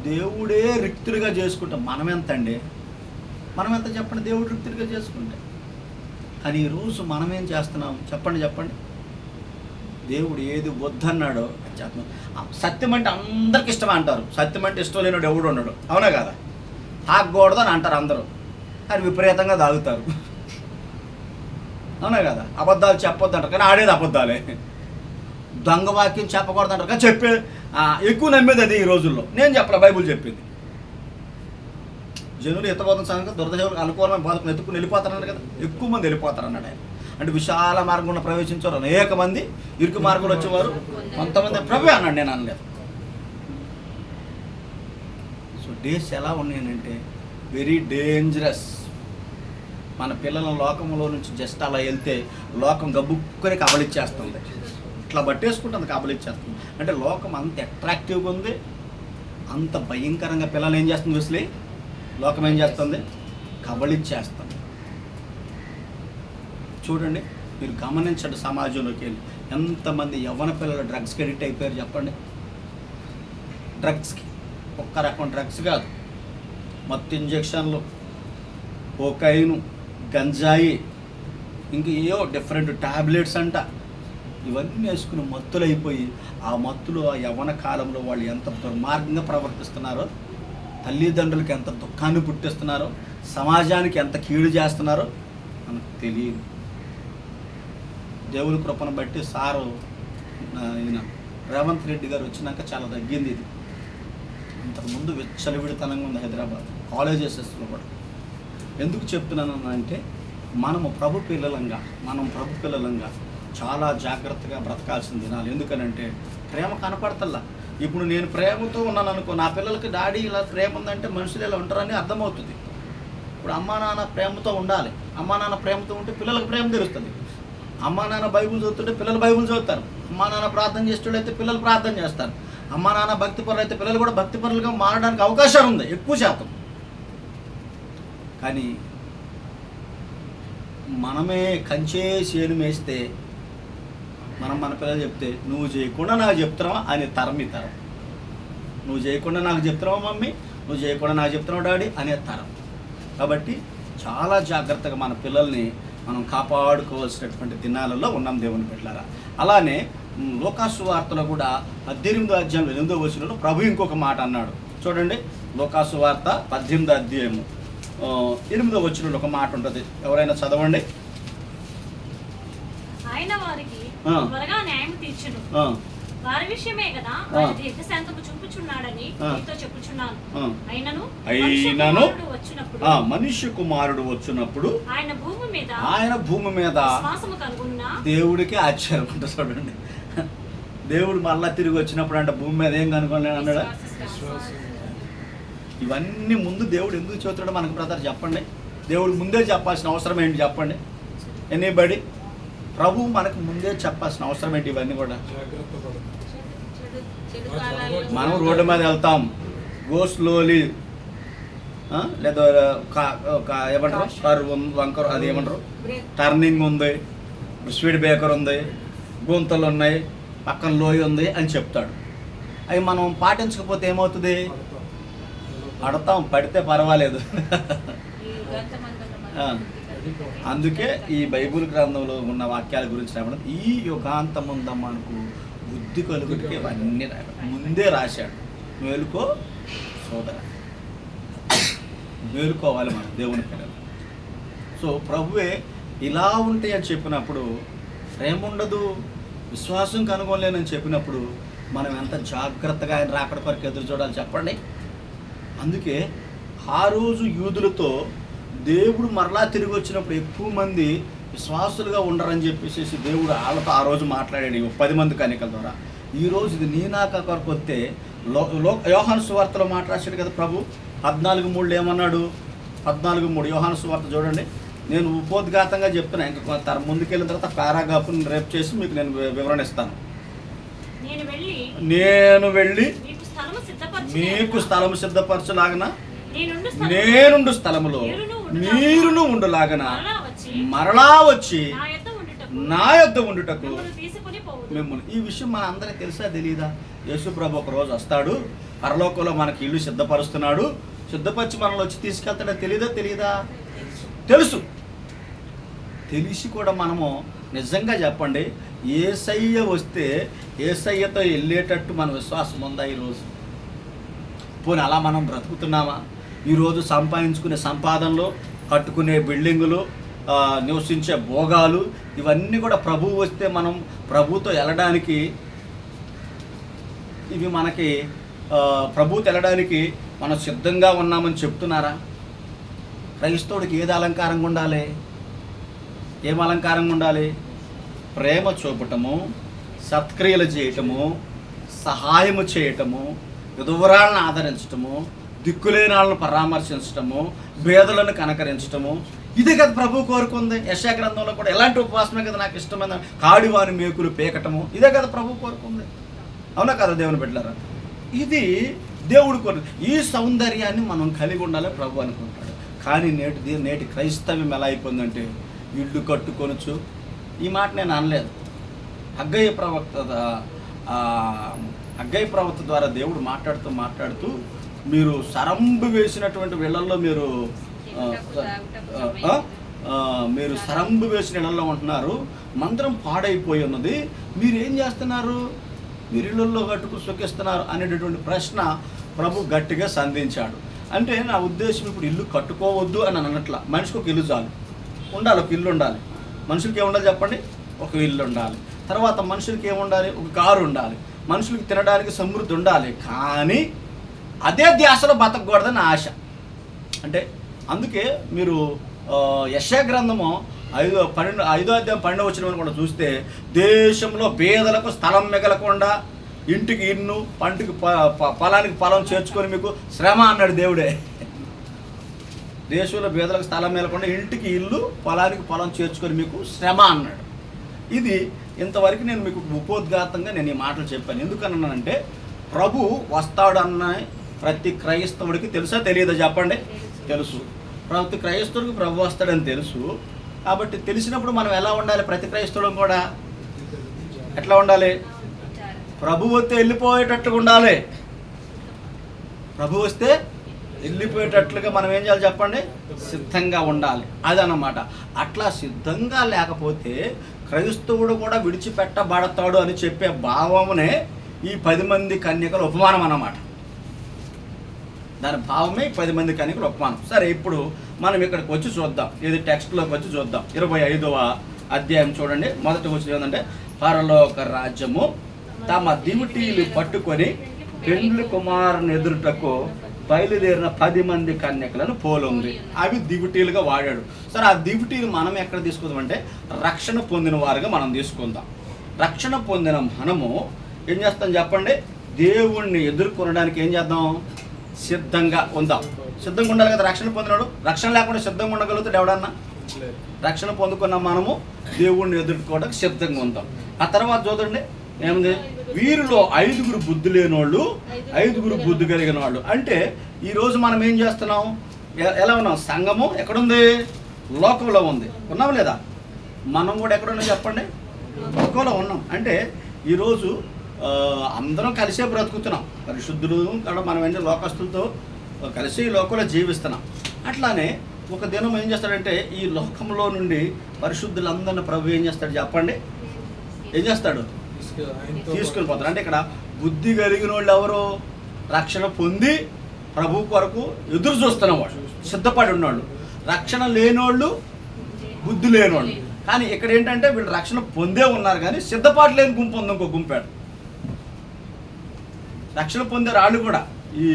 దేవుడే రిక్తుడిగా చేసుకుంటాం. మనం ఎంత చెప్పండి, దేవుడు రిక్తుడిగా చేసుకుంటే. కానీ ఈరోజు మనం ఏం చేస్తున్నాం చెప్పండి. దేవుడు ఏది వద్దన్నాడో చేస్తున్నాం. సత్యం అంటే అందరికి ఇష్టం అంటారు. సత్యం అంటే ఇష్టం లేనివాడు ఎవడు ఉన్నాడు, అవునా కదా? తాగకూడదు అని అంటారు అందరూ, కానీ విపరీతంగా తాగుతారు, అవునా కదా? అబద్ధాలు చెప్పొద్దు అంటారు, కానీ ఆడేది అబద్ధాలే. దొంగ వాక్యం చెప్పకూడదు అంటారు, కానీ ఎక్కువ నమ్మేది అది ఈ రోజుల్లో. నేను చెప్పలే, బైబుల్ చెప్పింది. జనులు ఎత్తబోతున్న సంగతి దురదశకులు అనుకూలమైన బాధకుని ఎత్తుకుని వెళ్ళిపోతారన్నాడు కదా, ఎక్కువ మంది వెళ్ళిపోతారు అన్నాడు ఆయన. అంటే విశాల మార్గంలో ప్రవేశించారు అనేక మంది, ఇరుకు మార్గంలో వచ్చేవారు కొంతమంది. ప్రభు అన్నాడు, నేను అనలేదు. సో డేస్ ఎలా ఉన్నాయనంటే వెరీ డేంజరస్. మన పిల్లల లోకంలో నుంచి జస్ట్ అలా వెళ్తే లోకం గబ్బుక్కని కబలిచ్చేస్తుంది, ఇట్లా బట్టేసుకుంటుంది, కబలిచ్చేస్తుంది. అంటే లోకం అంత అట్రాక్టివ్గా ఉంది, అంత భయంకరంగా పిల్లలు ఏం చేస్తుంది విసిలి, లోకం ఏం చేస్తుంది, కబలిచ్చేస్తుంది. చూడండి, మీరు గమనించండి, సమాజంలోకి వెళ్ళి ఎంతమంది యవ్వన పిల్లలు డ్రగ్స్కి అడిక్ట్ అయిపోయారు చెప్పండి. డ్రగ్స్కి ఒక్క రకం డ్రగ్స్ కాదు, మత్తు ఇంజెక్షన్లు, కోకైను, గంజాయి, ఇంక ఏవో డిఫరెంట్ ట్యాబ్లెట్స్ అంట, ఇవన్నీ వేసుకుని మత్తులు అయిపోయి ఆ మత్తులో ఆ యవ్వన కాలంలో వాళ్ళు ఎంత దుర్మార్గంగా ప్రవర్తిస్తున్నారో, తల్లిదండ్రులకి ఎంత దుఃఖాన్ని పుట్టిస్తున్నారో, సమాజానికి ఎంత కీడు చేస్తున్నారో మనకు తెలియదు. దేవుని కృపను బట్టి సారు ఈయన రేవంత్ రెడ్డి గారు వచ్చినాక చాలా తగ్గింది ఇది. అంతకుముందు విచ్చలవిడితనంగా ఉంది హైదరాబాద్ కాలేజెస్లో కూడా. ఎందుకు చెప్తున్నాను అంటే మనం ప్రభు పిల్లలంగా చాలా జాగ్రత్తగా బ్రతకాల్సిన దినాలు. ఎందుకనంటే ప్రేమ కనపడతల్లా. ఇప్పుడు నేను ప్రేమతో ఉన్నాను అనుకో, నా పిల్లలకి డాడీ ఇలా ప్రేమ ఉందంటే మనుషులు ఇలా ఉంటారని అర్థమవుతుంది. ఇప్పుడు అమ్మా నాన్న ప్రేమతో ఉండాలి. అమ్మా నాన్న ప్రేమతో ఉంటే పిల్లలకు ప్రేమ తెలుస్తుంది. అమ్మా నాన్న బైబుల్ చదువుతుంటే పిల్లలు బైబుల్ చదువుతారు. అమ్మా నాన్న ప్రార్థన చేసేటోళ్ళైతే పిల్లలు ప్రార్థన చేస్తారు. అమ్మా నాన్న భక్తిపరులు అయితే పిల్లలు కూడా భక్తిపరులుగా మారడానికి అవకాశం ఉంది ఎక్కువ శాతం. కానీ మనమే కంచే చేను వేస్తే మన పిల్లలు చెప్తే నువ్వు చేయకుండా నాకు చెప్తున్నావా అనే తరం ఈ తరం. నువ్వు చేయకుండా నాకు చెప్తున్నావా మమ్మీ, నువ్వు చేయకుండా నాకు చెప్తున్నావు డాడీ అనే తరం. కాబట్టి చాలా జాగ్రత్తగా మన పిల్లల్ని మనం కాపాడుకోవాల్సినటువంటి దినాలలో ఉన్నాం దేవుని బిడ్డలారా. అలానే లోకాసు వార్తలో కూడా 18వ అధ్యాయం 8వ వచనంలో ప్రభు ఇంకొక మాట అన్నాడు. చూడండి, లోకాసు వార్త 18వ అధ్యాయము 8వ వచనంలో ఒక మాట ఉంటుంది, ఎవరైనా చదవండి. ఆయన వారికి త్వరగా న్యాయం తీర్చును, వారి విషయమే కదా దీర్ఘశాంతము చూపుచున్నాడని నీతో చెప్పుచున్నాను. అయినను మనుష్య కుమారుడు వచ్చినప్పుడు ఆయన భూమి మీద విశ్వాసము కనుగొన్న దేవుడికి ఆశ్చర్యం ఉంటుంది. చూడండి, దేవుడు మళ్ళా తిరిగి వచ్చినప్పుడు అంటే భూమి మీద ఏం కనుగొనలేడు అన్నాడు. ఇవన్నీ ముందు దేవుడు ఎందుకు చెబుతాడో మనకు బ్రదర్ చెప్పండి. దేవుడు ముందే చెప్పాల్సిన అవసరం ఏంటి చెప్పండి. ఎనీబడి ప్రభు మనకు ముందే చెప్పాల్సిన అవసరం ఏంటి? ఇవన్నీ కూడా మనం రోడ్డు మీద వెళ్తాం, గో స్లోలీ, లేదా ఏమంటారు కర్వ్ వంకర్, అది ఏమంటారు టర్నింగ్ ఉంది, స్పీడ్ బ్రేకర్ ఉంది, గుంతలు ఉన్నాయి, పక్కన లోయ ఉంది అని చెప్తాడు. అవి మనం పాటించకపోతే ఏమవుతుంది? పడతాం, పడితే పర్వాలేదు. అందుకే ఈ బైబిల్ గ్రంథంలో ఉన్న వాక్యాల గురించి రాయడం, ఈ యుగాంతముంద మనకు బుద్ధి కలుగుడికి ఇవన్నీ ముందే రాశాడు. మేలుకో సోదర, మేలుకోవాలి మనం దేవుని పిల్లలు. సో ప్రభువే ఇలా ఉంటాయి అని చెప్పినప్పుడు, ప్రేమ ఉండదు, విశ్వాసం కనుగొనలేనని చెప్పినప్పుడు మనం ఎంత జాగ్రత్తగా ఆయన రాకడ కొరకు ఎదురు చూడాలి చెప్పండి. అందుకే ఆ రోజు యూదులతో దేవుడు మరలా తిరిగి వచ్చినప్పుడు ఎక్కువ మంది విశ్వాసులుగా ఉండరని చెప్పేసి దేవుడు వాళ్ళతో ఆ రోజు మాట్లాడాడు 10 మంది కన్యకల ద్వారా. ఈరోజు ఇది నీ నాక కొరకు వస్తే యోహాను సువార్తలో మాట్లాడాడు కదా ప్రభు. 14:3 ఏమన్నాడు? 14:3 యోహాను సువార్త చూడండి, నేను ఉపోద్ఘాతంగా చెప్తున్నా. ఇంకా కొంత ముందుకెళ్ళిన తర్వాత పారాగ్రాఫ్ని రేపు చేసి మీకు నేను వివరణ ఇస్తాను. నేను వెళ్ళి మీకు స్థలము సిద్ధపరచలాగన నేనుండు స్థలములో మీరును ఉండులాగన మరలా వచ్చి నా యొద్ద ఉండుటకు మిమ్మల్ని. ఈ విషయం మన అందరికీ తెలుసా తెలీదా? యేసుప్రభు ఒక రోజు వస్తాడు, పరలోకంలో మనకి ఇల్లు సిద్ధపరుస్తున్నాడు, సిద్ధపరిచి మనల్ని వచ్చి తీసుకెళ్తాడో తెలీదా? తెలుసు. తెలిసి కూడా మనము నిజంగా చెప్పండి, యేసయ్య వస్తే యేసయ్యతో వెళ్ళేటట్టు మన విశ్వాసం ఉందా ఈరోజు? పోనీ అలా మనం బ్రతుకుతున్నామా? ఈరోజు సంపాదించుకునే సంపాదనలు, కట్టుకునే బిల్డింగులు, నివసించే భోగాలు, ఇవన్నీ కూడా ప్రభువు వస్తే మనం ప్రభుతో వెళ్ళడానికి, ఇవి మనకి ప్రభుతో వెళ్ళడానికి మనం సిద్ధంగా ఉన్నామని చెప్తున్నారా? క్రైస్తవుడికి ఏది అలంకారంగా ఉండాలి? ఏం అలంకారంగా ఉండాలి? ప్రేమ చూపటము, సత్క్రియలు చేయటము, సహాయము చేయటము, విధవరాలను ఆదరించటము, దిక్కులేని వాళ్ళను పరామర్శించటము, భేదలను కనకరించటము. ఇదే కదా ప్రభు కోరుకుంది. యెషయా గ్రంథంలో కూడా ఎలాంటి ఉపవాసమే కదా నాకు ఇష్టమైన కాడివాని మేకులు పేకటము, ఇదే కదా ప్రభు కోరుకుంది. అవునా కదా దేవుని బిడ్డలారా? ఇది దేవుడు కోరు. ఈ సౌందర్యాన్ని మనం కలిగి ఉండాలి ప్రభు అనుకుంటాడు. కానీ నేటి క్రైస్తవ్యం ఎలా అయిపోయిందంటే, ఇల్లు కట్టుకొనొచ్చు. ఈ మాట నేను అనలేదు. హగ్గయి ప్రవక్త ద్వారా దేవుడు మాట్లాడుతూ మీరు సరంబు వేసినటువంటి వీళ్ళల్లో మీరు సరంబు వేసిన ఇళ్లలో ఉంటున్నారు, మందిరం పాడైపోయి ఉన్నది, మీరు ఏం చేస్తున్నారు, మీరు ఇళ్ళల్లో కట్టుకు సుఖిస్తున్నారు అనేటటువంటి ప్రశ్న ప్రభు గట్టిగా సంధించాడు. అంటే నా ఉద్దేశం ఇప్పుడు ఇల్లు కట్టుకోవద్దు అని అన్నట్ల. మనిషికి ఒక ఇల్లు చాలు, ఉండాలి, ఒక ఇల్లు ఉండాలి. మనుషులకి ఏముండాలి చెప్పండి? ఒక ఇల్లు ఉండాలి. తర్వాత మనుషులకి ఏముండాలి? ఒక కారు ఉండాలి. మనుషులకి తినడానికి సమృద్ధి ఉండాలి. కానీ అదే ధ్యాసలో బతకూడదని ఆశ. అంటే అందుకే మీరు యెషయా గ్రంథము 5:12 కూడా చూస్తే, దేశంలో పేదలకు స్థలం మిగలకుండా ఇంటికి ఇన్ను పంటికి పొలానికి పొలం చేర్చుకొని మీకు శ్రమ అన్నాడు దేవుడే. దేశంలో పేదలకు స్థలం మిగలకుండా ఇంటికి ఇల్లు పొలానికి పొలం చేర్చుకొని మీకు శ్రమ అన్నాడు. ఇది ఇంతవరకు నేను మీకు ఉపోద్ఘాతంగా నేను ఈ మాటలు చెప్పాను. ఎందుకన్నానంటే, ప్రభు వస్తాడన్న ప్రతి క్రైస్తవుడికి తెలుసా తెలియదా చెప్పండి? తెలుసు. ప్రతి క్రైస్తవుడికి ప్రభు వస్తాడని తెలుసు. కాబట్టి తెలిసినప్పుడు మనం ఎలా ఉండాలి? ప్రతి క్రైస్తవుడు కూడా ఎట్లా ఉండాలి? ప్రభు వస్తే వెళ్ళిపోయేటట్టుగా ఉండాలి. ప్రభు వస్తే వెళ్ళిపోయేటట్లుగా మనం ఏం చేయాలి చెప్పండి? సిద్ధంగా ఉండాలి. అదన్నమాట. అట్లా సిద్ధంగా లేకపోతే క్రైస్తవుడు కూడా విడిచిపెట్టబడతాడు అని చెప్పే భావమునే ఈ 10 మంది కన్యకల ఉపమానం అన్నమాట. దాని భావమే 10 మంది కన్యకల ఉపమానం. సరే, ఇప్పుడు మనం ఇక్కడికి వచ్చి చూద్దాం. ఇది టెక్స్ట్లోకి వచ్చి చూద్దాం. 25వ అధ్యాయం చూడండి. మొదటి వచ్చి ఏంటంటే, పరలోక రాజ్యము తమ దివిటీలు పట్టుకొని పెండ్లి కుమారుని ఎదురుటకు బయలుదేరిన 10 మంది కన్యకలను పోలుంది. అవి దివిటీలుగా వాడాడు. సరే, ఆ దివిటీలు మనం ఎక్కడ తీసుకుందామంటే, రక్షణ పొందిన వారుగా మనం తీసుకుందాం. రక్షణ పొందిన మనము ఏం చేస్తాం చెప్పండి? దేవుణ్ణి ఎదుర్కొనడానికి ఏం చేద్దాం? సిద్ధంగా ఉందాం. సిద్ధంగా ఉండాలి కదా రక్షణ పొందినాడు. రక్షణ లేకుండా సిద్ధంగా ఉండగలుగుతాడు ఎవడన్నా? రక్షణ పొందుకున్న మనము దేవుణ్ణి ఎదుర్కోవడానికి సిద్ధంగా ఉందాం. ఆ తర్వాత చూడండి ఏముంది? వీరిలో 5 బుద్ధి లేనోళ్ళు, 5 బుద్ధి కలిగిన వాళ్ళు. అంటే ఈరోజు మనం ఏం చేస్తున్నాం? ఎలా ఉన్నాం? సంఘము ఎక్కడుంది? లోకంలో ఉంది. ఉన్నాం లేదా? మనం కూడా ఎక్కడున్నాం చెప్పండి? లోకంలో ఉన్నాం. అంటే ఈరోజు అందరం కలిసే బ్రతుకుతున్నాం. పరిశుద్ధులు కూడా మనం ఏంటి లోకస్తులతో కలిసి ఈ లోకంలో జీవిస్తున్నాం. అట్లానే ఒక దినం ఏం చేస్తాడంటే, ఈ లోకంలో నుండి పరిశుద్ధులందరినీ ప్రభు ఏం చేస్తాడు చెప్పండి? ఏం చేస్తాడు? తీసుకుని పోతాడు. అంటే ఇక్కడ బుద్ధి కలిగిన వాళ్ళు ఎవరు? రక్షణ పొంది ప్రభు కొరకు ఎదురు చూస్తున్న వాళ్ళు, సిద్ధపడి ఉన్నవాళ్ళు. రక్షణ లేనోళ్ళు, బుద్ధి లేనోళ్ళు. కానీ ఇక్కడ ఏంటంటే వీళ్ళు రక్షణ పొందే ఉన్నారు కానీ సిద్ధపాటు లేని గుంపు ఉంది. ఇంకో గుంపాడు. రక్షణ పొందారు వాళ్ళు కూడా. ఈ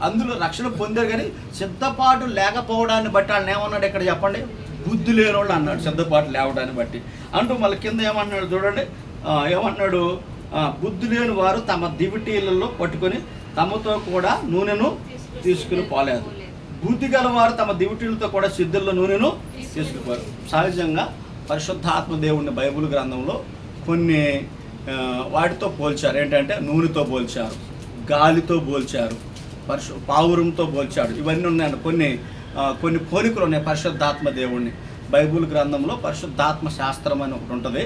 అందులో రక్షణ పొందారు కానీ సిద్ధపాటు లేకపోవడాన్ని బట్టి వాళ్ళని ఏమన్నాడు ఇక్కడ చెప్పండి? బుద్ధి లేని వాళ్ళు అన్నాడు, సిద్ధపాటు లేవడాన్ని బట్టి. అంటూ మళ్ళీ కింద ఏమన్నాడు చూడండి, ఏమన్నాడు? బుద్ధి లేని వారు తమ దివిటీలలో పట్టుకొని తమతో కూడా నూనెను తీసుకుని పోలేదు. బుద్ధి గల వారు తమ దివిటీలతో కూడా సిద్ధుల్లో నూనెను తీసుకుపోయారు. సహజంగా పరిశుద్ధాత్మ దేవుడిని బైబిల్ గ్రంథంలో కొన్ని వాటితో పోల్చారు. ఏంటంటే నూనెతో పోల్చారు, గాలితో పోల్చారు, పావురంతో పోల్చాడు. ఇవన్నీ ఉన్నాయండి. కొన్ని పోలికలు ఉన్నాయి పరిశుద్ధాత్మ దేవుడిని. బైబిల్ గ్రంథంలో పరిశుద్ధాత్మ శాస్త్రం అని ఒకటి ఉంటుంది.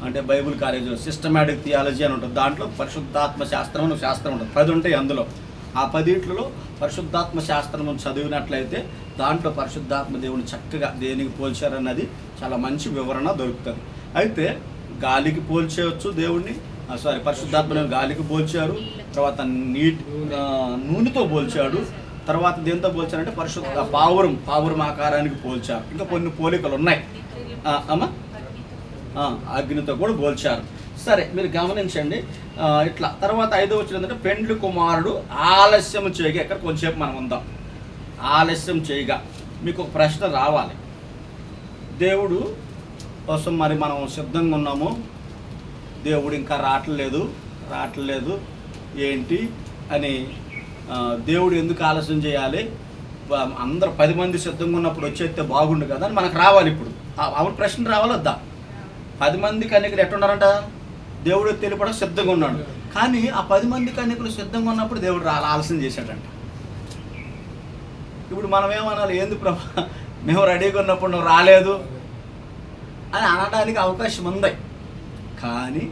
అంటే బైబిల్ కాలేజీలో సిస్టమాటిక్ థియాలజీ అని ఉంటుంది. దాంట్లో పరిశుద్ధాత్మ శాస్త్రం అని ఒక శాస్త్రం ఉంటుంది. 10 ఉంటాయి అందులో. ఆ 10 పరిశుద్ధాత్మ శాస్త్రం చదివినట్లయితే దాంట్లో పరిశుద్ధాత్మ దేవుని చక్కగా దేనికి పోల్చారన్నది చాలా మంచి వివరణ దొరుకుతుంది. అయితే గాలికి పోల్చేయచ్చు దేవుణ్ణి, పరిశుద్ధాత్మని గాలికి పోల్చారు. తర్వాత నూనెతో పోల్చాడు. తర్వాత దేంతో పోల్చారంటే పావురం ఆకారానికి పోల్చారు. ఇంకా కొన్ని పోలికలు ఉన్నాయి అమ్మా. అగ్నితో కూడా పోల్చారు. సరే, మీరు గమనించండి. ఇట్లా తర్వాత 5వ వచనం ఏంటంటే పెండ్లి కుమారుడు ఆలస్యం చేయగా. ఎక్కడ కొంచెంసేపు మనం ఉందాం. ఆలస్యం చేయగా మీకు ఒక ప్రశ్న రావాలి. దేవుడు కోసం మరి మనం సిద్ధంగా ఉన్నాము, దేవుడు ఇంకా రావట్లేదు ఏంటి అని దేవుడు ఎందుకు ఆలస్యం చేయాలి? అందరూ 10 మంది సిద్ధంగా ఉన్నప్పుడు వచ్చేస్తే బాగుండు కదా అని మనకు రావాలి. ఇప్పుడు అవును ప్రశ్న రావాలొద్దా? 10 మంది కన్యకులు ఎట్టున్నారంట? దేవుడు తెలియపడ సిద్ధంగా ఉన్నాడు. కానీ ఆ 10 మంది కన్యకులు సిద్ధంగా ఉన్నప్పుడు దేవుడు ఆలస్యం చేశాడంట. ఇప్పుడు మనం ఏమనాలి? ఏంది ప్రభా, మేము రెడీగా ఉన్నప్పుడు నువ్వు రాలేదు అని అనడానికి అవకాశం ఉంది. కానీ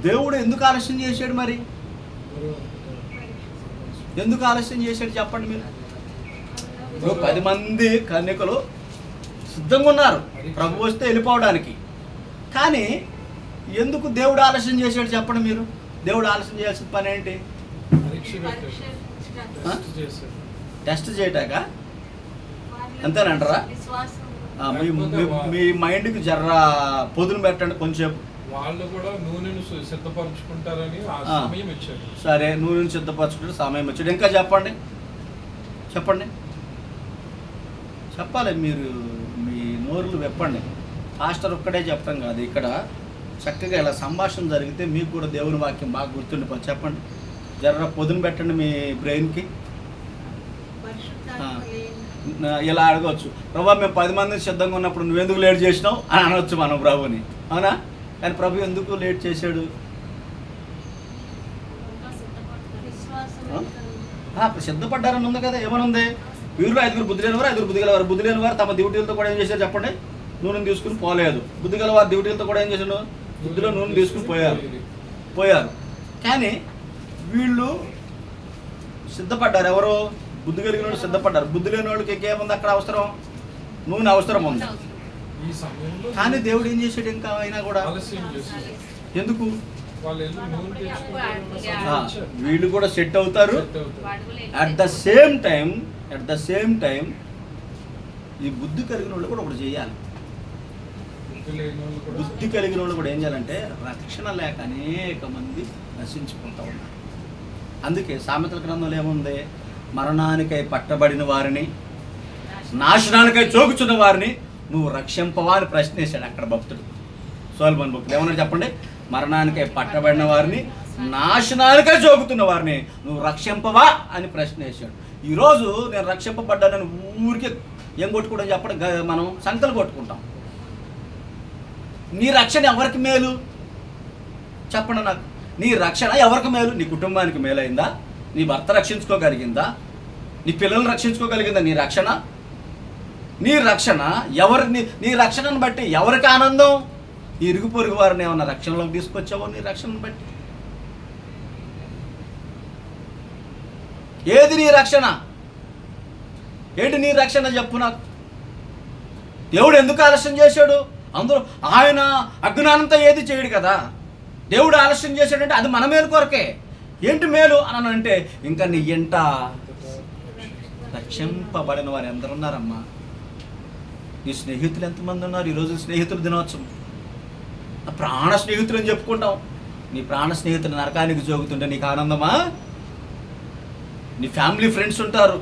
దేవుడు ఎందుకు ఆలస్యం చేశాడు? మరి ఎందుకు ఆలస్యం చేశాడు చెప్పండి మీరు. ఇప్పుడు 10 మంది కన్యకులు సిద్ధంగా ఉన్నారు ప్రభు వస్తే వెళ్ళిపోవడానికి. కానీ ఎందుకు దేవుడు ఆలస్యం చేశాడు చెప్పండి మీరు. దేవుడు ఆలస్యం చేయాల్సిన పని ఏంటి? టెస్ట్ చేయటాక అంతేనంటారా? మీ మైండ్కి జర్ర పొదును పెట్టండి కొంచెం. వాళ్ళు కూడా నూనెను సిద్ధపరచుకుంటారని సమయం ఇచ్చారు. సరే, నూనెను సిద్ధపరచుకుంటే సమయం ఇచ్చాడు. ఇంకా చెప్పండి చెప్పాలి. మీరు మీ నోరులు వెప్పండి. పాస్టర్ ఒక్కడే చెప్పడం కాదు. ఇక్కడ చక్కగా ఇలా సంభాషణ జరిగితే మీకు కూడా దేవుని వాక్యం బాగా గుర్తుండిపోయి. చెప్పండి, జర్ర పొదును పెట్టండి మీ బ్రెయిన్కి. ఇలా అడగవచ్చు, ప్రభు మేము 10 మంది సిద్ధంగా ఉన్నప్పుడు నువ్వెందుకు లేట్ చేసినావు అని అనవచ్చు మనం ప్రభుని. అవునా? కానీ ప్రభు ఎందుకు లేట్ చేశాడు? సిద్ధపడ్డారని ఉంది కదా. ఏమనుంది? వీరిలో 5 బుద్ధి లేని వారు, 5 బుద్ధి గలవారు. బుద్ధి లేని వారు తమ డ్యూటీలతో కూడా ఏం చేశారు చెప్పండి? నూనెను తీసుకుని పోలేదు. బుద్ధి గలవారు డ్యూటీలతో కూడా ఏం చేశాడు? బుద్ధిలో నూనె తీసుకుని పోయారు. కానీ వీళ్ళు సిద్ధపడ్డారు. ఎవరు? బుద్ధి కలిగిన వాళ్ళు సిద్ధపడ్డారు. బుద్ధి లేని వాళ్ళకి ఇంకేముంది అక్కడ? అవసరం, నూనె అవసరం ఉంది. కానీ దేవుడు ఏం చేశాడు? ఇంకా అయినా కూడా ఎందుకు? వీళ్ళు కూడా సెట్ అవుతారు. అట్ ద సేమ్ టైం ఈ బుద్ధి కలిగిన వాళ్ళు కూడా ఒకటి చేయాలి. బుద్ధి కలిగిన వాళ్ళు కూడా ఏం చేయాలంటే రక్షణ లేక అనేక మంది నశించుకుంటూ ఉన్నారు. అందుకే సామెతల గ్రంథంలో ఏముంది? మరణానికై పట్టబడిన వారిని, నాశనానికై చోకుచున్న వారిని నువ్వు రక్షింపవా అని ప్రశ్నేశాడు అక్కడ భక్తుడు. సొలొమోను భక్తుడు ఏమన్నా చెప్పండి? మరణానికై పట్టబడిన వారిని, నాశనానికై చోకుతున్న వారిని నువ్వు రక్షింపవా అని ప్రశ్నేశాడు. ఈరోజు నేను రక్షింపబడ్డానని ఊరికే ఏం కొట్టుకోవడం చెప్పడం, మనం సంకలు కొట్టుకుంటాం. నీ రక్షణ ఎవరికి మేలు చెప్పండి నాకు. నీ రక్షణ ఎవరికి మేలు? నీ కుటుంబానికి మేలైందా? నీ భర్త రక్షించుకోగలిగిందా? నీ పిల్లల్ని రక్షించుకోగలిగిందా? నీ రక్షణ ఎవరిని? నీ రక్షణను బట్టి ఎవరికి ఆనందం? ఈ ఇరుగు పొరుగు వారిని ఏమన్నా రక్షణలోకి తీసుకొచ్చావో నీ రక్షణను బట్టి? ఏది నీ రక్షణ? ఏంటి నీ రక్షణ చెప్పు నాకు. దేవుడు ఎందుకు ఆలస్యం చేశాడు? అందరూ ఆయన అజ్ఞానంతో ఏది చేయడు కదా. దేవుడు ఆలస్యం చేశాడంటే అది మన మేలు కొరకే. ఏంటి మేలు అని అంటే, ఇంకా నీ ఎంట రక్షింపబడిన వారు ఎందరు ఉన్నారమ్మా? నీ స్నేహితులు ఎంతమంది ఉన్నారు? ఈరోజు స్నేహితుల దినోత్సవం. ప్రాణ స్నేహితులు అని చెప్పుకుంటాం. నీ ప్రాణ స్నేహితులు నరకానికి జోగుతుంటే నీకు ఆనందమా? నీ ఫ్యామిలీ ఫ్రెండ్స్ ఉంటారు,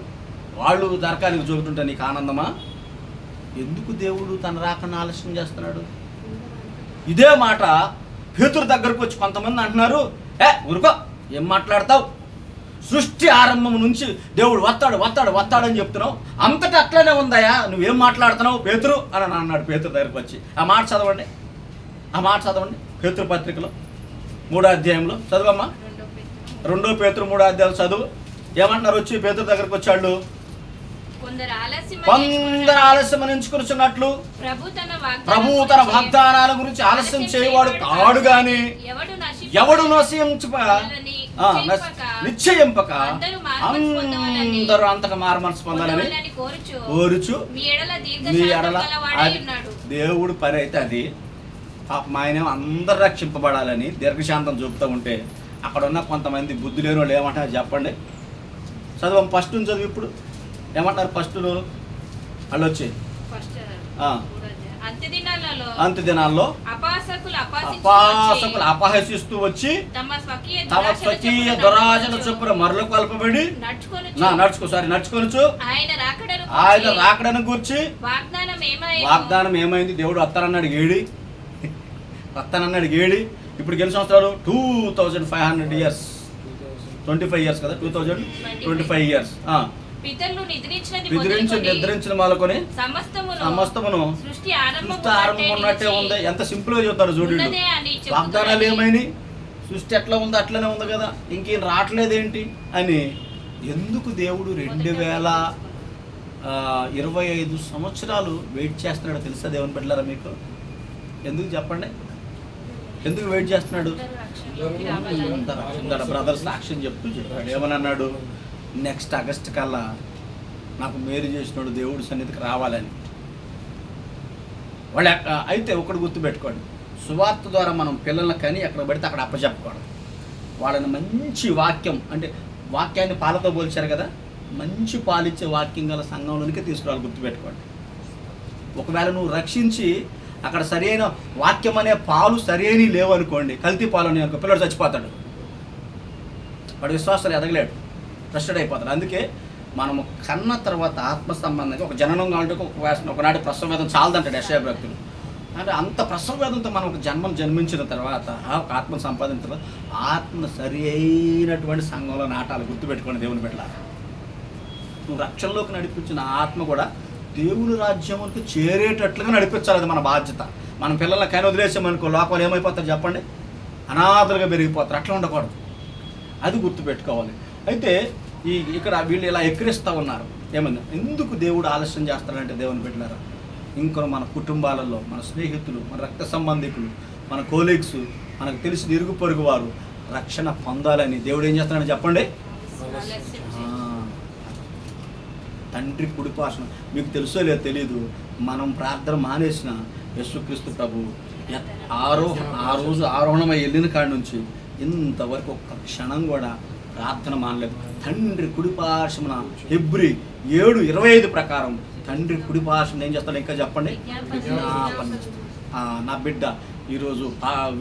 వాళ్ళు నరకానికి జోగుతుంటే నీకు ఆనందమా? ఎందుకు దేవుడు తన రాకను ఆలస్యం చేస్తున్నాడు? ఇదే మాట పేతురు దగ్గరకు వచ్చి కొంతమంది అంటున్నారు, ఊరుకో, ఏం మాట్లాడతావు? సృష్టి ఆరంభం నుంచి దేవుడు వస్తాడు వస్తాడు వస్తాడని చెప్తున్నావు, అంతటా అట్లనే ఉందాయా, నువ్వేం మాట్లాడుతున్నావు పేతురు అని అన్నాడు. పేతురు దగ్గరికి వచ్చి ఆ మాట చదవండి పేతురు పత్రికలో 3వ అధ్యాయంలో చదువమ్మా. 2 పేతురు 3వ అధ్యాయం చదువు. ఏమంటున్నారు? వచ్చి పేతురు దగ్గరకు వచ్చాళ్ళు, కొందరు ఆలస్యం ఎంచుకున్నట్లు ప్రభు తన వాగ్దానాల గురించి ఆలస్యం చేయవాడు కాడు గాని ఎవడు నిశ్చయింపక అందరూ అంతగా మారు మనసు పొందాలని కోరుచు మీ ఎడల దేవుడు పని అయితే అది. పాపం ఆయన అందరు రక్షింపబడాలని దీర్ఘశాంతం చూపుతూ ఉంటే అక్కడ ఉన్న కొంతమంది బుద్ధి లేని వాళ్ళు ఏమంటారు చెప్పండి. చదువు ఫస్ట్ నుంచి చదువు. ఇప్పుడు ఏమంటారు ఫస్ట్ వాళ్ళు వచ్చి అంత్య దినాల్లో అపాసకులు అపహసిస్తూ వచ్చి తమ స్వకీయ దురాజన చొప్పున మరలకు కలపబడి నడుచుకొనుచు ఆయన రాకడను గూర్చి వాగ్దానం ఏమైంది? దేవుడు వస్తానన్నాడు ఏడి. ఇప్పుడు ఎన్ని సంవత్సరాలు? 2500 years, 25 years కదా, 2025 years. నిద్రించిన మాలకొని సమస్తమును సృష్టి ఆరంభం ఉన్నట్టే ఉంది. ఎంత సింపుల్ గా చెప్తారు చూడండి. వాగ్దానాలు ఏమైనాయి? సృష్టి ఎట్లా ఉందో అట్లనే ఉంది కదా, ఇంకేం రావట్లేదేంటి అని. ఎందుకు దేవుడు 2025 సంవత్సరాలు వెయిట్ చేస్తున్నాడు తెలుసా దేవుని బిడ్డలారా మీకు? ఎందుకు చెప్పండి, ఎందుకు వెయిట్ చేస్తున్నాడు? బ్రదర్స్ సాక్ష్యం చెప్పాడు. ఏమని అన్నాడు? నెక్స్ట్ ఆగస్ట్ కల్లా నాకు మేలు చేసినాడు దేవుడి సన్నిధికి రావాలని. వాళ్ళు అయితే ఒకటి గుర్తుపెట్టుకోండి, సువార్త ద్వారా మనం పిల్లల్ని కానీ ఎక్కడ పడితే అక్కడ అప్పచెప్పకూడదు. వాళ్ళని మంచి వాక్యం, అంటే వాక్యాన్ని పాలతో పోల్చారు కదా, మంచి పాలిచ్చే వాక్యం గల సంఘంలోనికి తీసుకురావాలి. గుర్తుపెట్టుకోండి. ఒకవేళ నువ్వు రక్షించి అక్కడ సరైన వాక్యం అనే పాలు సరైన లేవనుకోండి, కల్తీ పాలు అని అనుకో, పిల్లడు చచ్చిపోతాడు, వాడు విశ్వాసాలు ఎదగలేడు, ట్రస్టెడ్ అయిపోతాడు. అందుకే మనము కన్న తర్వాత ఆత్మ సంబంధంగా ఒక జననం కావాలంటే ఒకనాటి ప్రసవ వేదం చాలదంటాడు యెషయా భక్తులు. అంటే అంత ప్రసవ వేదంతో మనం ఒక జన్మించిన తర్వాత ఒక ఆత్మ సంపాదించిన తర్వాత ఆత్మ సరి అయినటువంటి సంఘంలో నాటాలు. గుర్తుపెట్టుకోండి దేవుని బిడ్డలారా, నువ్వు రక్షణలోకి నడిపించిన ఆత్మ కూడా దేవుని రాజ్యంలోకి చేరేటట్లుగా నడిపించాలి. అది మన బాధ్యత. మన పిల్లల్ని కైనా వదిలేసామనుకో లోకాలు ఏమైపోతారు చెప్పండి? అనాథలుగా పెరిగిపోతారు. అట్లా ఉండకూడదు, అది గుర్తుపెట్టుకోవాలి. అయితే ఇక్కడ వీళ్ళు ఇలా ఎక్కిరిస్తూ ఉన్నారు. ఏమన్నా ఎందుకు దేవుడు ఆలస్యం చేస్తాడంటే దేవుని బిడ్డలారా, ఇంకా మన కుటుంబాలలో మన స్నేహితులు, మన రక్త సంబంధికులు, మన కోలీగ్స్, మనకు తెలిసిన ఇరుగు పొరుగు వారు రక్షణ పొందాలని దేవుడు ఏం చేస్తున్నాడు చెప్పండి? తండ్రి కుడిపాసన. మీకు తెలుసో లేదో తెలీదు, మనం ప్రార్థన మానేసిన యేసుక్రీస్తు ప్రభు ఆ రోజు ఆరోహణమై వెళ్ళిన కాడి నుంచి ఇంతవరకు ఒక్క క్షణం కూడా ప్రార్థన మానలేదు. తండ్రి కుడిపార్శ్వమున హెబ్రీ 7:25 ప్రకారం తండ్రి కుడిపార్శ్వమున ఏం చేస్తాడు ఇంకా చెప్పండి? నా బిడ్డ ఈరోజు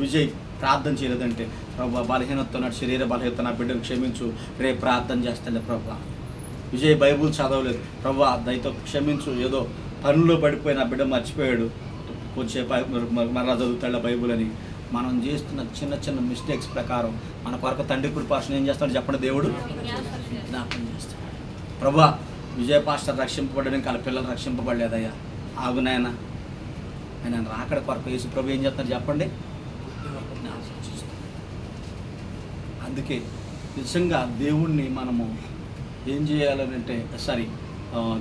విజయ్ ప్రార్థన చేయలేదంటే, ప్రభు బలహీనత నాడు, శరీర బలహీనత, నా బిడ్డను క్షమించు, రేపు ప్రార్థన చేస్తాలే ప్రభు. విజయ్ బైబుల్ చదవలేదు, ప్రభు దయతో క్షమించు, ఏదో పనుల్లో పడిపోయి నా బిడ్డ మర్చిపోయాడు, కొంచెంసేపు మరలా చదువుతాడు బైబుల్ అని. మనం చేస్తున్న చిన్న చిన్న మిస్టేక్స్ ప్రకారం మన కొరకు తండ్రి కృపార్షణ ఏం చేస్తాడు చెప్పండి? దేవుడు జ్ఞాపకం చేస్తాడు. ప్రభు విజయ పాస్టర్ రక్షింపబడడానికి వాళ్ళ పిల్లలు రక్షింపబడలేదయ్యా, ఆగునాయన ఆయన రాకడ కొరకు యేసు ప్రభు ఏం చేస్తున్నారు చెప్పండి? అందుకే నిజంగా దేవుణ్ణి మనము ఏం చేయాలనంటే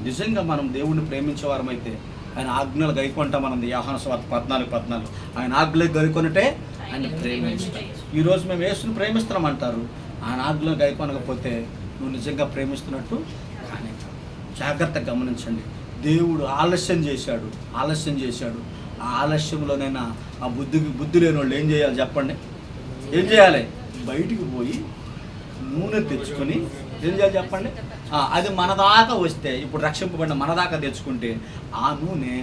నిజంగా మనం దేవుణ్ణి ప్రేమించే వారమైతే ఆయన ఆజ్ఞలు గైకొంటా. మనం యోహాను సువార్త 14:14 ఆయన ఆజ్ఞలు గైకొనటే ఆయన ప్రేమిస్తాం. ఈరోజు మేము యేసుని ప్రేమిస్తున్నాం అంటారు, ఆయన ఆజ్ఞలు గైకొనకపోతే నువ్వు నిజంగా ప్రేమిస్తున్నట్టు కానీ. జాగ్రత్తగా గమనించండి, దేవుడు ఆలస్యం చేశాడు. ఆ ఆలస్యంలోనైనా ఆ బుద్ధి లేని వాళ్ళు ఏం చేయాలి చెప్పండి? ఏం చేయాలి? బయటికి పోయి నూనె తెచ్చుకొని ఏం చేయాలి చెప్పండి? అది మన దాకా వస్తే, ఇప్పుడు రక్షింపబడిన మన దాకా తెచ్చుకుంటే ఆ నూనె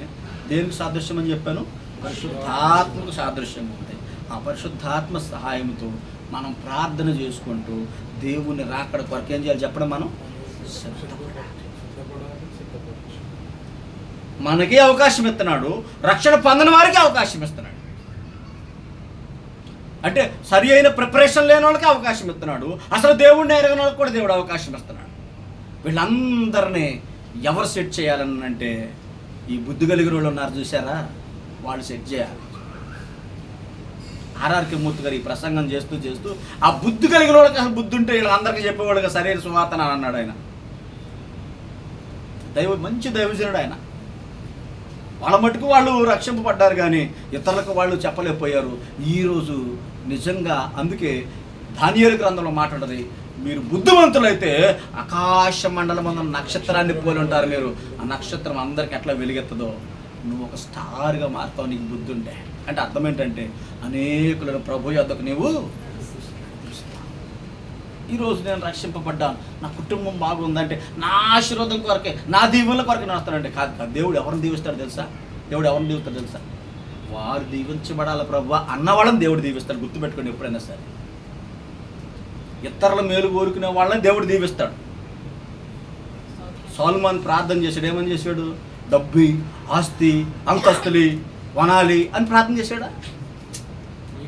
దేనికి సాదృశ్యం అని చెప్పాను? పరిశుద్ధాత్మకు సాదృశ్యంగా ఉంది. ఆ పరిశుద్ధాత్మ సహాయంతో మనం ప్రార్థన చేసుకుంటూ దేవుని రాకడ కొరకు ఏం చేయాలి చెప్పడం? మనం మనకే అవకాశం ఇస్తున్నాడు, రక్షణ పొందని వారికి అవకాశం ఇస్తున్నాడు. అంటే సరి అయిన ప్రిపరేషన్ లేని వాళ్ళకి అవకాశం ఇస్తున్నాడు, అసలు దేవుడిని ఎరగని వాళ్ళకి కూడా దేవుడు అవకాశం ఇస్తున్నాడు. వీళ్ళందరినీ ఎవరు సెట్ చేయాలని అంటే ఈ బుద్ధి కలిగిన వాళ్ళు ఉన్నారు చూసారా, వాళ్ళు సెట్ చేయాలి. ఆర్ఆర్కే మూర్తి గారు ఈ ప్రసంగం చేస్తూ చేస్తూ ఆ బుద్ధి కలిగిన వాళ్ళకి అసలు బుద్ధి ఉంటే వీళ్ళందరికీ చెప్పేవాడుగా సరైన సువార్త అని అన్నాడు ఆయన. మంచి దైవజనుడు ఆయన. వాళ్ళ మటుకు వాళ్ళు రక్షింపబడ్డారు కానీ ఇతరులకు వాళ్ళు చెప్పలేకపోయారు. ఈరోజు నిజంగా అందుకే దానియేలు గ్రంథంలో మాట్లాడది, మీరు బుద్ధిమంతులైతే ఆకాశ మండలం ఉన్న నక్షత్రాన్ని పోలి ఉంటారు మీరు. ఆ నక్షత్రం అందరికి ఎట్లా వెలుగెత్తదో నువ్వు ఒక స్టార్గా మారుతావు నీకు బుద్ధి ఉంటే. అంటే అర్థం ఏంటంటే అనేకులను ప్రభు యొద్దకు నీవు. ఈరోజు నేను రక్షింపబడ్డాను, నా కుటుంబం బాగుందంటే నా ఆశీర్వాదం కొరకే, నా దీవుల కొరకే నడుస్తానంటే కాదు. దేవుడు ఎవరిని దీవిస్తాడు తెలుసా? దేవుడు ఎవరిని దీవిస్తాడు తెలుసా? వారు దీవించబడాలి ప్రభు అన్నవాళ్ళని దేవుడు దీవిస్తాడు. గుర్తుపెట్టుకోండి ఎప్పుడైనా సరే. ఇతరుల మేలు కోరుకునే వాళ్ళని దేవుడు దీవిస్తాడు. సొలొమోను ప్రార్థన చేశాడు, ఏమని చేశాడు? డబ్బు, ఆస్తి, అంతస్తులి, వనాలి అని ప్రార్థన చేశాడా?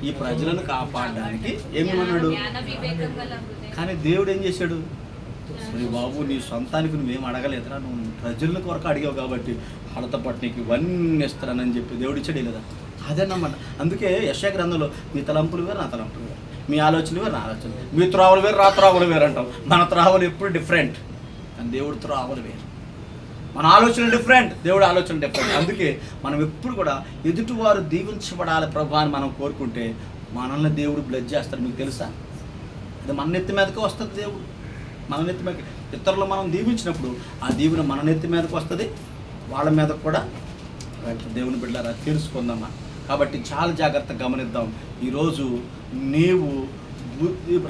ఈ ప్రజలను కాపాడడానికి ఏమన్నాడు? కానీ దేవుడు ఏం చేశాడు? సరే బాబు, నీ సొంతానికి నువ్వేం అడగలేదురా, నువ్వు ప్రజల కొరకు అడిగావు కాబట్టి వాళ్ళతో పాటు నీకు ఇవన్నీ ఇస్తానని చెప్పి దేవుడు ఇచ్చాడు లేదా? అదేనమాట. అందుకే యెషయా గ్రంథంలో మీ తలంపులు వేరు, నా తలంపులు వేరు, మీ ఆలోచనలు వేరు, నా ఆలోచన, మీ త్రావులు వేరు, నా త్రావులు వేరు అంటాం. మన త్రావులు ఎప్పుడు డిఫరెంట్, కానీ దేవుడి త్రావులు వేరు. మన ఆలోచన డిఫరెంట్, దేవుడి ఆలోచన డిఫరెంట్. అందుకే మనం ఎప్పుడు కూడా ఎదుటివారు దీవించబడాలి ప్రభు అని మనం కోరుకుంటే మనల్ని దేవుడు బ్లెస్ చేస్తాడు. మీకు తెలుసా? అది మన నెత్తి మీదకి వస్తుంది. దేవుడు మన నెత్తి మీద ఇతరులు మనం దీవించినప్పుడు ఆ దీవెన మన నెత్తి మీదకి వస్తుంది, వాళ్ళ మీద కూడా. దేవుని బిడ్డలారా తెలుసుకుందామా? కాబట్టి చాలా జాగ్రత్తగా గమనిద్దాం. ఈరోజు నీవు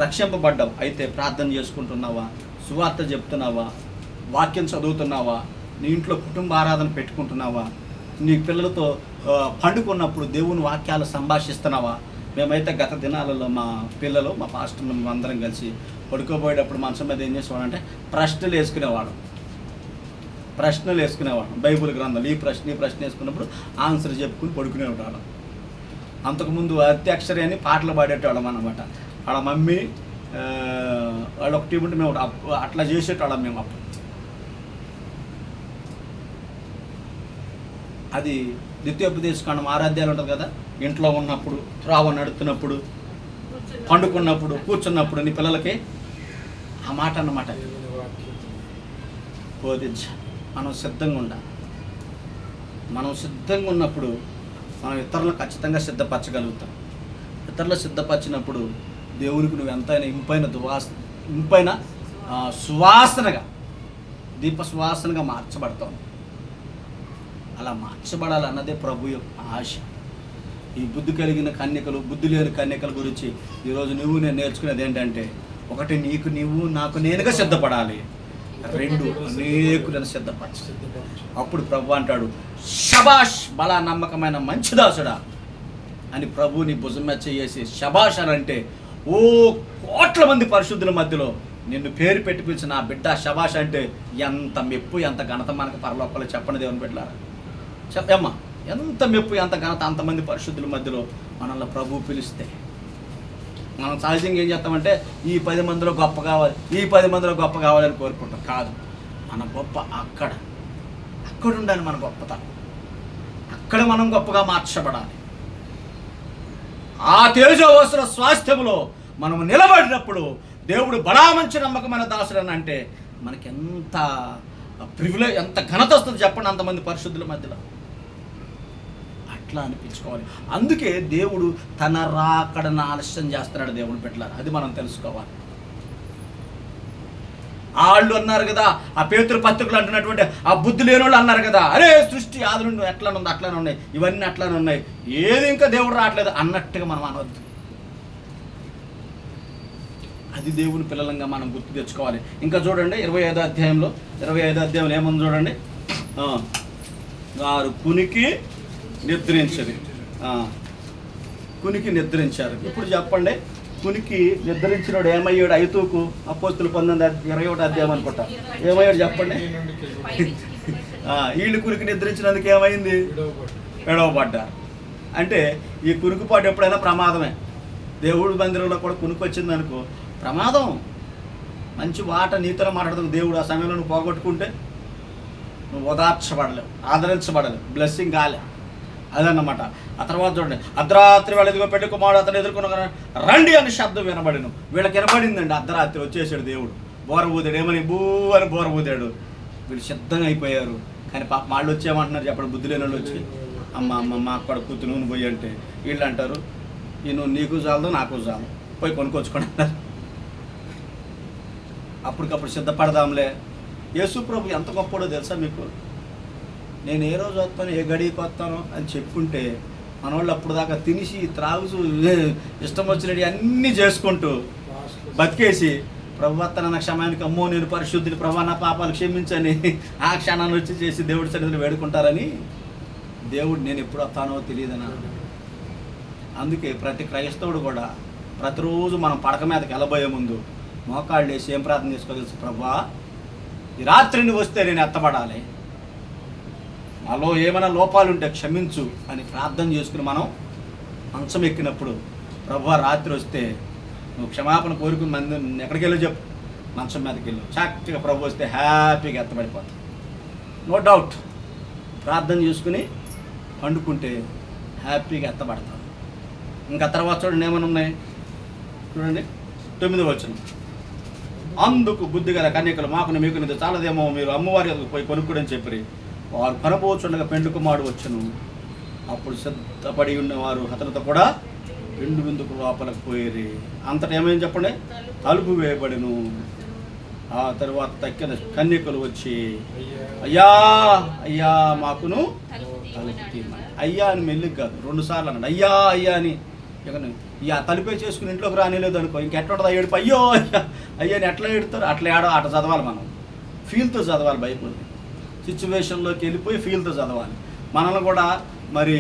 రక్షింపబడ్డావు అయితే ప్రార్థన చేసుకుంటున్నావా? సువార్త చెప్తున్నావా? వాక్యం చదువుతున్నావా? నీ ఇంట్లో కుటుంబ ఆరాధన పెట్టుకుంటున్నావా? నీ పిల్లలతో పండుకున్నప్పుడు దేవుని వాక్యాలు సంభాషిస్తున్నావా? మేమైతే గత దినాలలో మా పిల్లలు, మా పాస్టర్ అందరం కలిసి పడుకోబోయేటప్పుడు మంచం మీద ఏం చేసేవాడు అంటే ప్రశ్నలు వేసుకునేవాడు. బైబిల్ గ్రంథాలు ఈ ప్రశ్న వేసుకున్నప్పుడు ఆన్సర్ చెప్పుకుని పడుకునేవాడు. అంతకుముందు అత్యక్షరి అని పాటలు పాడేటవాళ్ళం అన్నమాట. వాళ్ళ మమ్మీ వాళ్ళు ఒక టీం ఉంటే మేము అట్లా చేసేటవాళ్ళం మేము. అప్పుడు అది ద్వితీయోపదేశకాండం 6 అధ్యాయాలు ఉంటుంది కదా. ఇంట్లో ఉన్నప్పుడు, త్రావ నడుతున్నప్పుడు, పండుకున్నప్పుడు, కూర్చున్నప్పుడు నీ పిల్లలకి ఆ మాట అన్నమాట బోధించాలి. మనం సిద్ధంగా ఉండాలి. మనం సిద్ధంగా ఉన్నప్పుడు మనం ఇతరులను ఖచ్చితంగా సిద్ధపరచగలుగుతాం. ఇతరులు సిద్ధపరిచినప్పుడు దేవునికి నువ్వు ఎంతైనా ఇంపైన సువాసనగా, దీప సువాసనగా మార్చబడతావు. అలా మార్చబడాలన్నదే ప్రభు యొక్క ఆశ. ఈ బుద్ధి కలిగిన కన్యకలు, బుద్ధి లేని కన్యకల గురించి ఈరోజు నువ్వు నేను నేర్చుకునేది ఏంటంటే, ఒకటి నీకు నీవు, నాకు నేనుగా సిద్ధపడాలి. 2 అనేకులను సిద్ధపరచాలి. అప్పుడు ప్రభు అంటాడు, శబాష్ బలా నమ్మకమైన మంచి దాసుడా అని ప్రభుని భుజం మీద చేసి శబాష్ అని అంటే, ఓ కోట్ల మంది పరిశుద్ధుల మధ్యలో నిన్ను పేరు పెట్టి పిలిచిన నా బిడ్డ శబాష్ అంటే ఎంత మెప్పు, ఎంత ఘనత మనకు పరలోకంలో చెప్పని దేవుని బిడ్డలారా. చెప్పమ్మా, ఎంత మెప్పు, ఎంత ఘనత అంతమంది పరిశుద్ధుల మధ్యలో మనల్ని ప్రభు పిలిస్తే. మనం సహజంగా ఏం చేస్తామంటే ఈ 10 మందిలో గొప్ప కావాలి, ఈ 10 మందిలో గొప్ప కావాలని కోరుకుంటాం. కాదు, మన గొప్ప అక్కడ ఉండాలి. మన గొప్పతనం అక్కడ మనం గొప్పగా మార్చబడాలి. ఆ తేజోవసర స్వాస్థ్యంలో మనం నిలబడినప్పుడు దేవుడు బడా మంచి నమ్మకమైన దాసుడు అని అంటే మనకి ఎంత ప్రివిలేజ్, ఎంత ఘనత వస్తుంది చెప్పండి అంతమంది పరిశుద్ధుల మధ్యలో. అట్లా అనిపించుకోవాలి. అందుకే దేవుడు తన రాకడను ఆలస్యం చేస్తున్నాడు దేవుని బిడ్డలారా. అది మనం తెలుసుకోవాలి. వాళ్ళు అన్నారు కదా, ఆ పేతురు పత్రికలు అంటున్నటువంటి ఆ బుద్ధి లేని వాళ్ళు అన్నారు కదా, అరే సృష్టి ఆది నుండి ఎట్లానే ఉంది, అట్లానే ఉన్నాయి, ఇవన్నీ అట్లానే ఉన్నాయి, ఏది ఇంకా దేవుడు రావట్లేదు అన్నట్టుగా మనం అనవద్దు. అది దేవుని పిల్లలంగా మనం గుర్తు తెచ్చుకోవాలి. ఇంకా చూడండి 25వ అధ్యాయంలో ఏముంది చూడండి. వారు కునికి నిద్రించారు. ఇప్పుడు చెప్పండి, కునికి నిద్రించినోడు ఏమయ్యాడు? ఐతూకు అపోస్తులు 21వ అధ్యాయం అనుకుంటా. ఏమయ్యాడు చెప్పండి? వీళ్ళు కునికి నిద్రించినందుకు ఏమైంది? విడవబడ్డారు. అంటే ఈ కురుకుపాటు ఎప్పుడైనా ప్రమాదమే. దేవుడి మందిరంలో కూడా కొనుక్కొచ్చింది అనుకో ప్రమాదం. మంచి మాట నీతిలో మాట్లాడుతుంది దేవుడు. ఆ సమయంలో నువ్వు పోగొట్టుకుంటే నువ్వు ఓదార్చబడలేవు, ఆదరించబడలేవు, బ్లెస్సింగ్ కాలే. అదన్నమాట. ఆ తర్వాత చూడండి, అర్ధరాత్రి వాళ్ళు ఎదుగు పెళ్లి కుమారుడు అతను ఎదుర్కొన్న రండి అని శబ్దం వినబడిను. వీళ్ళకి వినబడిందండి. అర్ధరాత్రి వచ్చేసాడు దేవుడు, బోర ఊదాడు. ఏమని బూ అని బోర ఊదాడు. వీళ్ళు సిద్ధంగా అయిపోయారు. కానీ పాప వాళ్ళు వచ్చేయమంటున్నారు చెప్పండి. బుద్ధి లేని వాళ్ళు వచ్చి అమ్మ మా అక్కడ కూతురు నూనె పోయి అంటే వీళ్ళు అంటారు ఈ నువ్వు నీకు చాలదు నాకు చాలు పోయి కొనుక్కొచ్చుకోండి అన్నారు. అప్పటికప్పుడు సిద్ధపడదాంలే. యేసు ప్రభు ఎంత గొప్పడో తెలుసా మీకు? నేను ఏ రోజు వస్తాను ఏ గడికి వస్తాను అని చెప్పుకుంటే మన వాళ్ళు అప్పుడు దాకా తినిసి త్రాగుతూ ఇష్టం వచ్చినట్టు అన్నీ చేసుకుంటూ బతికేసి ప్రభు వస్తానన్న క్షమానికి అమ్మో నేను పరిశుద్ధిని ప్రభు నా పాపాలు క్షమించని ఆ క్షణాన్ని వచ్చి చేసి దేవుడి సన్నిధిలో వేడుకుంటారని. దేవుడు నేను ఎప్పుడు వస్తానో తెలియదనా. అందుకే ప్రతి క్రైస్తవుడు కూడా ప్రతిరోజు మనం పడక మీదకి వెళ్ళబోయే ముందు మోకాళ్ళు వేసి ఏం ప్రార్థన చేసుకోగలుసు? ప్రభువా ఈ రాత్రిని వస్తే నేను ఎత్తబడాలి, నాలో ఏమైనా లోపాలు ఉంటే క్షమించు అని ప్రార్థన చేసుకుని మనం మంచం ఎక్కినప్పుడు ప్రభువా రాత్రి వస్తే నువ్వు క్షమాపణ కోరుకుని మంది ఎక్కడికి వెళ్ళి చెప్పు, మంచం మీదకి వెళ్ళు. చక్కగా ప్రభు వస్తే హ్యాపీగా ఎత్తబడిపోతాం. No doubt. ప్రార్థన చేసుకుని పండుకుంటే హ్యాపీగా ఎత్తబడతాం. ఇంకా తర్వాత చూడండి ఏమైనా ఉన్నాయి చూడండి. 9వ వచనం, అందుకు బుద్ధి గల కన్యకలు మాకును మీకునిది చాలదేమో, మీరు అమ్మవారి పోయి కొనుక్కుడని చెప్పి వారు కొనబోచుండగా పెండ్లి కుమారుడు వచ్చును. అప్పుడు సిద్ధపడి ఉన్నవారు అతనితో కూడా పెండు విందుకు లోపలికి పోయేది. అంతటా ఏమైంది చెప్పండి? తలుపు వేయబడిను. ఆ తరువాత తక్కిన కన్యకలు వచ్చి అయ్యా అయ్యా మాకును తలుపు తీయమని. అయ్యా అని మెల్లికి కాదు 2 సార్లు అన్నాడు. అయ్యా అయ్యా అని. ఇక తలుపే చేసుకుని ఇంట్లోకి రానిలేదు అనుకో, ఇంకెట్లా ఏడుపు అయ్యో అయ్యా అయ్యా అని ఎట్లా ఏడుతారు? అట్లా అట్లా చదవాలి మనం. ఫీల్తో చదవాలి బైబుల్. సిచ్యువేషన్లోకి వెళ్ళిపోయి ఫీల్తో చదవాలి. మనల్ని కూడా మరి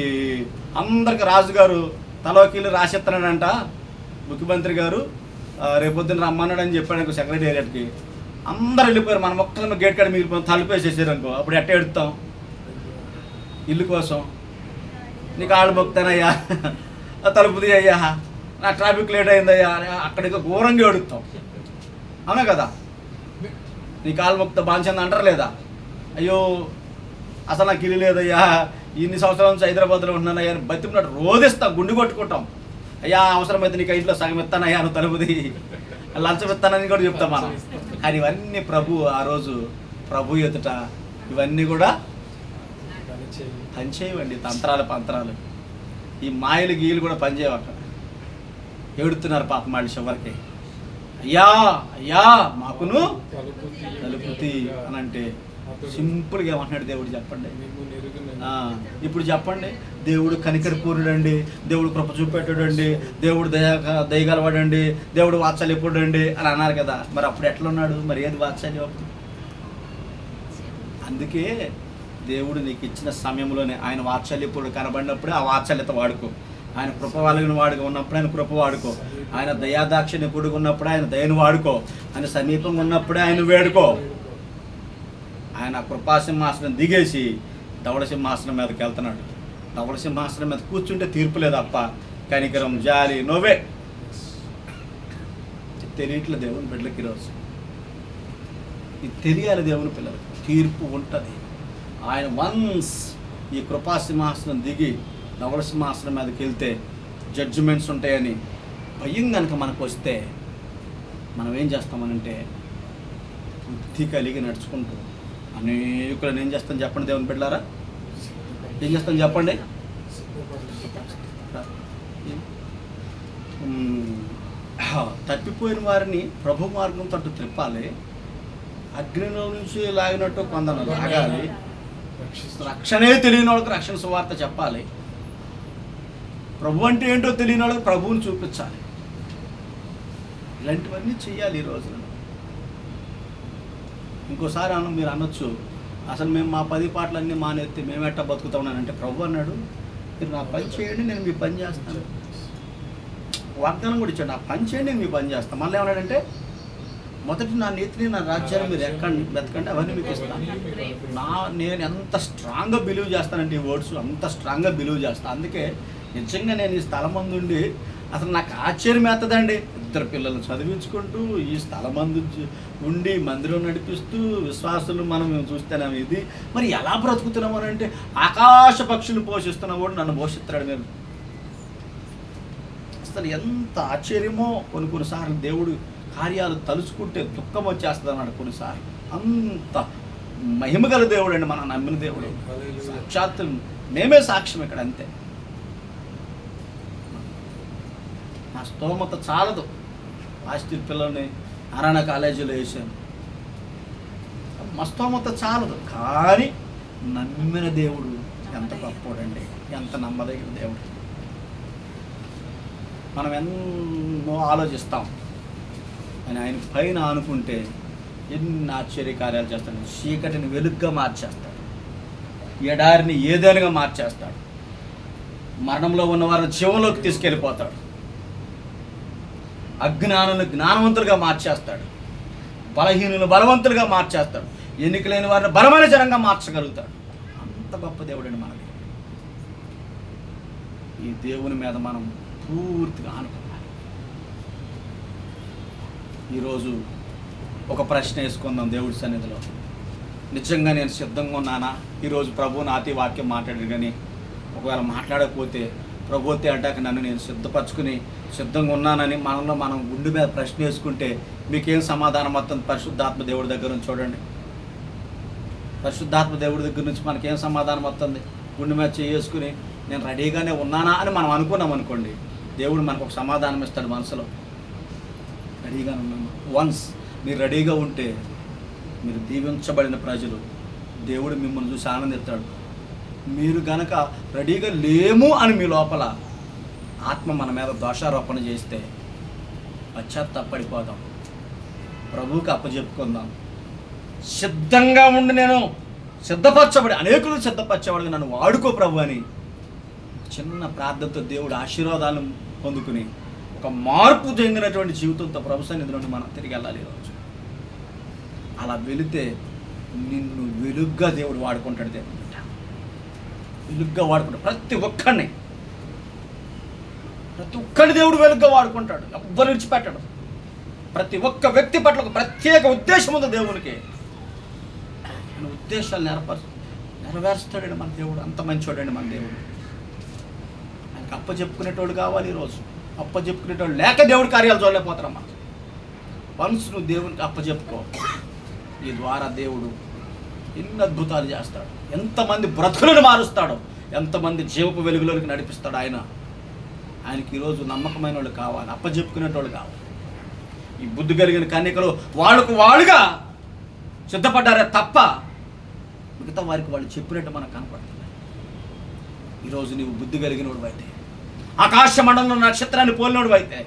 అందరికి రాజుగారు తలోకిళ్ళు రాసిస్తున్నాడంట. ముఖ్యమంత్రి గారు రేపొద్దున రమ్మన్నాడని చెప్పాడు సెక్రటేరియట్కి. అందరు వెళ్ళిపోయారు. మనం ఒక్కరిని గేట్ కాడ మిగిలిపోయి తలుపేసేసారు అనుకో, అప్పుడు ఎట్ట ఎడుతాం? ఇల్లు కోసం నీకు ఆళ్ళు మొక్కుతానయ్యా, తలుపుది అయ్యా, నా ట్రాఫిక్ లేట్ అయిందయ్యా, అక్కడికి ఘోరంగా ఎడుతాం. అవునా కదా? నీ కాలు మొక్త బాంచంది అంటారు లేదా? అయ్యో అసలు నాకు ఇల్లు లేదయ్యా, ఇన్ని సంవత్సరాల నుంచి హైదరాబాద్లో ఉంటున్నానయ్యా అని బతికినట్టు రోధిస్తాం, గుండు కొట్టుకుంటాం. అయ్యా అవసరమైతే నీకు ఇంట్లో సగం ఇస్తానయ్యా, నువ్వు తలుపుది లంచం ఇస్తానని కూడా చెప్తాం మనం. కానీ ఇవన్నీ ప్రభు ఆ రోజు ప్రభు ఎదుట ఇవన్నీ కూడా పనిచేయవండి. తంత్రాలు ఈ మాయలు గీలు కూడా పనిచేయవు. అక్కడ ఏడుతున్నారు పాపం వాళ్ళు చివరికి. అయ్యా అయ్యా మాకును తలుపు తీ అని అంటే సింపుల్గా ఏమంటున్నాడు దేవుడు చెప్పండి. ఇప్పుడు చెప్పండి, దేవుడు కనికరపూరుడండి, దేవుడు కృప చూపెట్టాడండి, దేవుడు దయగలవాడండి, దేవుడు వాత్సల్యపూడండి అని అన్నారు కదా. మరి అప్పుడు ఎట్లా ఉన్నాడు? మరి ఏది వాత్సల్యం అప్పుడు? అందుకే దేవుడు నీకు ఇచ్చిన సమయంలోనే ఆయన వాత్సల్యపూడు కనబడినప్పుడే ఆ వాత్సల్యత వాడుకో. ఆయన కృప కలిగిన వాడుగా ఉన్నప్పుడు ఆయన కృప వాడుకో. ఆయన దయాదాక్షిణ్య పొడుగు ఉన్నప్పుడే ఆయన దయను వాడుకో. ఆయన సమీపంగా ఉన్నప్పుడే ఆయన వేడుకో. ఆయన కృపాసింహాసనం దిగేసి ధవళ సింహాసనం మీదకి వెళ్తున్నాడు. ధవళ సింహాసనం మీద కూర్చుంటే తీర్పు లేదు అప్ప, కనికరం జాలి నోవే తెలియట్లే దేవుని బిడ్డలకి. ఈరోజు ఇది తెలియాలి దేవుని పిల్లలకి. తీర్పు ఉంటుంది. ఆయన వన్స్ ఈ కృపాసింహాసనం దిగి ధవళ సింహాసనం మీదకి వెళ్తే జడ్జిమెంట్స్ ఉంటాయని భయం కనుక మనకు వస్తే మనం ఏం చేస్తామనంటే బుద్ధి కలిగి నడుచుకుంటూ అనేకులను ఏం చేస్తాం చెప్పండి దేవుని బిడ్డలారా? ఏం చేస్తాం చెప్పండి? తప్పిపోయిన వారిని ప్రభు మార్గం తట్టు త్రిప్పాలి. అగ్నిలో నుంచి లాగినట్టు కొందరు లాగాలి. రక్షణే తెలియని వాళ్ళకి రక్షణ సువార్త చెప్పాలి. ప్రభు అంటే ఏంటో తెలియని వాళ్ళకి ప్రభువుని చూపించాలి. ఇలాంటివన్నీ చెయ్యాలి ఈ రోజున. ఇంకోసారి మీరు అనొచ్చు, అసలు మేము మా 10 పాటలన్నీ మానేస్తే మేము ఎట్టా బతుకుతామనంటే ప్రభు అన్నాడు, మీరు నా పని చేయండి నేను మీ పని చేస్తాను. వాగ్దానం కూడా ఇచ్చాడు, నా పని చేయండి నేను మీ పని చేస్తాను. మళ్ళీ ఏమన్నాడంటే మొదటి నా నీతిని నా రాజ్యాన్ని మీరు వెతకండి అవన్నీ మీకు ఇస్తాను. నేను ఎంత స్ట్రాంగ్గా బిలీవ్ చేస్తానంటే ఈ వర్డ్స్ అంత స్ట్రాంగ్గా బిలీవ్ చేస్తాను. అందుకే నిజంగా నేను ఈ స్థలం ముందుండి అసలు నాకు ఆశ్చర్యం వేస్తుందండి. 2 పిల్లలు చదివించుకుంటూ ఈ స్థలమందు ఉండి మందిరం నడిపిస్తూ విశ్వాసులు మనం చూస్తున్నాం. ఇది మరి ఎలా బ్రతుకుతున్నాము అని అంటే ఆకాశ పక్షులు పోషిస్తున్న వాడు నన్ను పోషిస్తాడు. మీరు అసలు ఎంత ఆశ్చర్యమో. కొన్నిసార్లు దేవుడు కార్యాలు తలుచుకుంటే దుఃఖం వచ్చేస్తుంది అన్నాడు. కొన్నిసార్లు అంత మహిమగల దేవుడు అండి మనం నమ్మిన దేవుడు. సాక్షాత్ మేమే సాక్ష్యం ఇక్కడ, అంతే. నా స్తోమత చాలదు. ఆస్తి పిల్లల్ని నారాయణ కాలేజీలో వేసాను. మా స్తోమత చాలదు. కానీ నమ్మిన దేవుడు ఎంత గొప్పవాడండి, ఎంత నమ్మదగిన దేవుడు. మనం ఎన్నో ఆలోచిస్తాం అని ఆయన పైన అనుకుంటే ఎన్ని ఆశ్చర్య కార్యాలు చేస్తాడు. చీకటిని వెలుగ్గా మార్చేస్తాడు, ఎడారిని ఏదైనా మార్చేస్తాడు, మరణంలో ఉన్న వారిని జీవంలోకి తీసుకెళ్ళిపోతాడు, అజ్ఞానులు జ్ఞానవంతులుగా మార్చేస్తాడు, బలహీనులు బలవంతులుగా మార్చేస్తాడు, ఎన్నికలేని వారిని బలమైన జనంగా మార్చగలుగుతాడు. అంత గొప్ప దేవుడండి మనకి. ఈ దేవుని మీద మనం పూర్తిగా ఆనుకోవాలి. ఈరోజు ఒక ప్రశ్న వేసుకుందాం దేవుడి సన్నిధిలో. నిజంగా నేను సిద్ధంగా ఉన్నానా? ఈరోజు ప్రభు నాతి వాక్యం మాట్లాడాడు, కానీ ఒకవేళ మాట్లాడకపోతే ప్రభుత్వ అంటాక నన్ను నేను సిద్ధపరచుకుని సిద్ధంగా ఉన్నానని మనలో మనం గుండె మీద ప్రశ్న వేసుకుంటే మీకేం సమాధానం వస్తుంది? పరిశుద్ధాత్మ దేవుడి దగ్గర నుంచి చూడండి. పరిశుద్ధాత్మ దేవుడి దగ్గర నుంచి మనకేం సమాధానం వస్తుంది? గుండె మీద చేసుకుని నేను రెడీగానే ఉన్నానా అని మనం అనుకున్నాం అనుకోండి, దేవుడు మనకు ఒక సమాధానం ఇస్తాడు మనసులో. రెడీగానే ఉన్నాను. వన్స్ మీరు రెడీగా ఉంటే మీరు దీవించబడిన ప్రజలు, దేవుడు మిమ్మల్ని చూసి ఆనందిస్తాడు. మీరు గనక రెడీగా లేము అని మీ లోపల ఆత్మ మన మీద దోషారోపణ చేస్తే పశ్చాత్తాపడిపోదాం, ప్రభువుకి అప్పచెప్పుకుందాం. సిద్ధంగా ఉండి నేను సిద్ధపరచబడి అనేకులు సిద్ధపరచేవాడిగా నన్ను వాడుకో ప్రభు అని చిన్న ప్రార్థనతో దేవుడు ఆశీర్వాదాలను పొందుకుని ఒక మార్పు చెందినటువంటి జీవితంతో ప్రభు సన్నిధి నుండి మనం తిరిగి వెళ్ళాలి. ఈరోజు అలా వెళితే నిన్ను వెలుగ్గా దేవుడు వాడుకుంటాడు. దేవుడు వెలుగ్గా వాడుకుంటాడు. ప్రతి ఒక్కడిని దేవుడు వెలుగ్గా వాడుకుంటాడు. ఎవ్వరు విడిచిపెట్టాడు. ప్రతి ఒక్క వ్యక్తి పట్ల ఒక ప్రత్యేక ఉద్దేశం ఉంది దేవునికి. ఆయన ఉద్దేశాలు నెరవేరుస్తాడండి మన దేవుడు. అంత మంచివాడండి మన దేవుడు. ఆయనకి అప్పచెప్పుకునేటోడు కావాలి. ఈరోజు అప్పచెప్పుకునేటోడు లేక దేవుడి కార్యాలు చూడలేకపోతారమ్మా. వన్స్ నువ్వు దేవునికి అప్పచెప్పుకో, ఈ ద్వారా దేవుడు ఎన్ని అద్భుతాలు చేస్తాడు, ఎంతమంది బ్రతుకులను మారుస్తాడు, ఎంతమంది జీవపు వెలుగులోకి నడిపిస్తాడు. ఆయనకి ఈరోజు నమ్మకమైన వాళ్ళు కావాలి, అప్పచెప్పుకునేటోళ్ళు కావాలి. ఈ బుద్ధి కలిగిన కన్యకలు వాళ్ళుగా సిద్ధపడ్డారే తప్ప మిగతా వారికి వాళ్ళు చెప్పినట్టు మనకు కనపడుతుంది. ఈరోజు నీవు బుద్ధి కలిగినోడు అయితే, ఆకాశ మండలంలో నక్షత్రాన్ని పోలినోడు అయితే,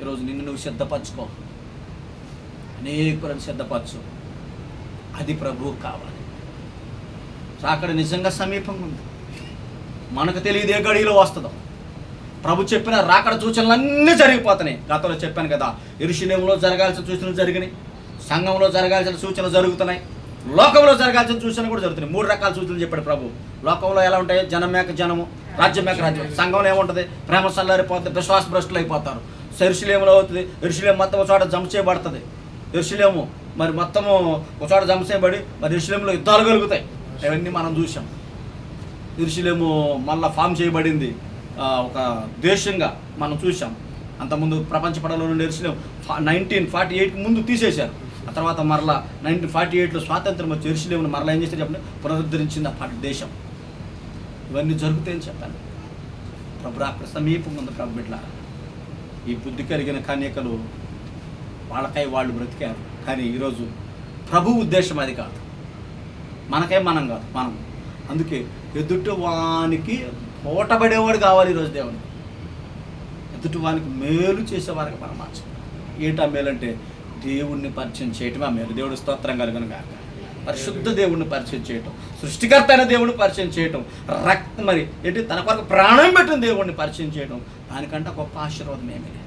ఈరోజు నిన్ను నువ్వు సిద్ధపరచుకో, అనేకులను సిద్ధపరచు. అది ప్రభువు కావాలి. అక్కడ నిజంగా సమీపంగా ఉంది. మనకు తెలియదు ఏ గడిలో వస్తుందో. ప్రభు చెప్పిన రాకడ సూచనలు అన్నీ జరిగిపోతున్నాయి. గతంలో చెప్పాను కదా, యెరూషలేములో జరగాల్సిన సూచనలు జరిగినాయి, సంఘంలో జరగాల్సిన సూచనలు జరుగుతున్నాయి, లోకంలో జరగాల్సిన సూచనలు కూడా జరుగుతున్నాయి. 3 రకాల సూచనలు చెప్పాడు ప్రభు. లోకంలో ఎలా ఉంటాయి? జనం మేక జనము, రాజ్యం మేక రాజ్యం. సంఘంలో ఏముంటుంది? ప్రేమ సల్లారిపోతుంది, విశ్వాస భ్రష్టులు అయిపోతారు. యెరూషలేములో అవుతుంది, యెరూషలేము మొత్తం ఒక చోట జమ చేయబడుతుంది. యెరూషలేము మరి మొత్తము ఒక చోట జమ చేయబడి మరి యెరూషలేములో యుద్ధాలు కలుగుతాయి. అవన్నీ మనం చూసాం. యెరూషలేము మళ్ళీ ఫామ్ చేయబడింది ఒక దేశంగా మనం చూసాం. అంతకుముందు ప్రపంచ పటంలో నుండి యెరూషలేము 1948 ముందు తీసేశారు. ఆ తర్వాత మరలా 1948లో స్వాతంత్రం వచ్చి యెరూషలేమును మరలా ఏం చేస్తే చెప్పండి, పునరుద్ధరించింది ఆ దేశం. ఇవన్నీ జరుగుతాయని చెప్పాను. ప్రభు అక్కడ సమీపంగా ఉంది. ప్రభు బిడ్డలారా, ఈ బుద్ధి కలిగిన కన్యకలు వాళ్ళకై వాళ్ళు బ్రతికారు. కానీ ఈరోజు ప్రభు ఉద్దేశం అది కాదు. మనకై మనం కాదు, మనం. అందుకే ఎదుటి వానికి పోటబడేవాడు కావాలి ఈరోజు దేవుని. ఎదుటి వానికి మేలు చేసేవారికి మనం మార్చాలి. ఏంటా మేలు అంటే దేవుణ్ణి పరిచయం చేయటం ఆ మేలు. దేవుడు స్తోత్రం కలుగును గాక. పరిశుద్ధ దేవుణ్ణి పరిచయం చేయటం, సృష్టికర్త అయిన దేవుడిని పరిచయం చేయటం, మరి ఏంటి తన కొరకు ప్రాణం పెట్టిన దేవుడిని పరిచయం చేయటం, దానికంటే గొప్ప ఆశీర్వాదం ఏమీ లేదు.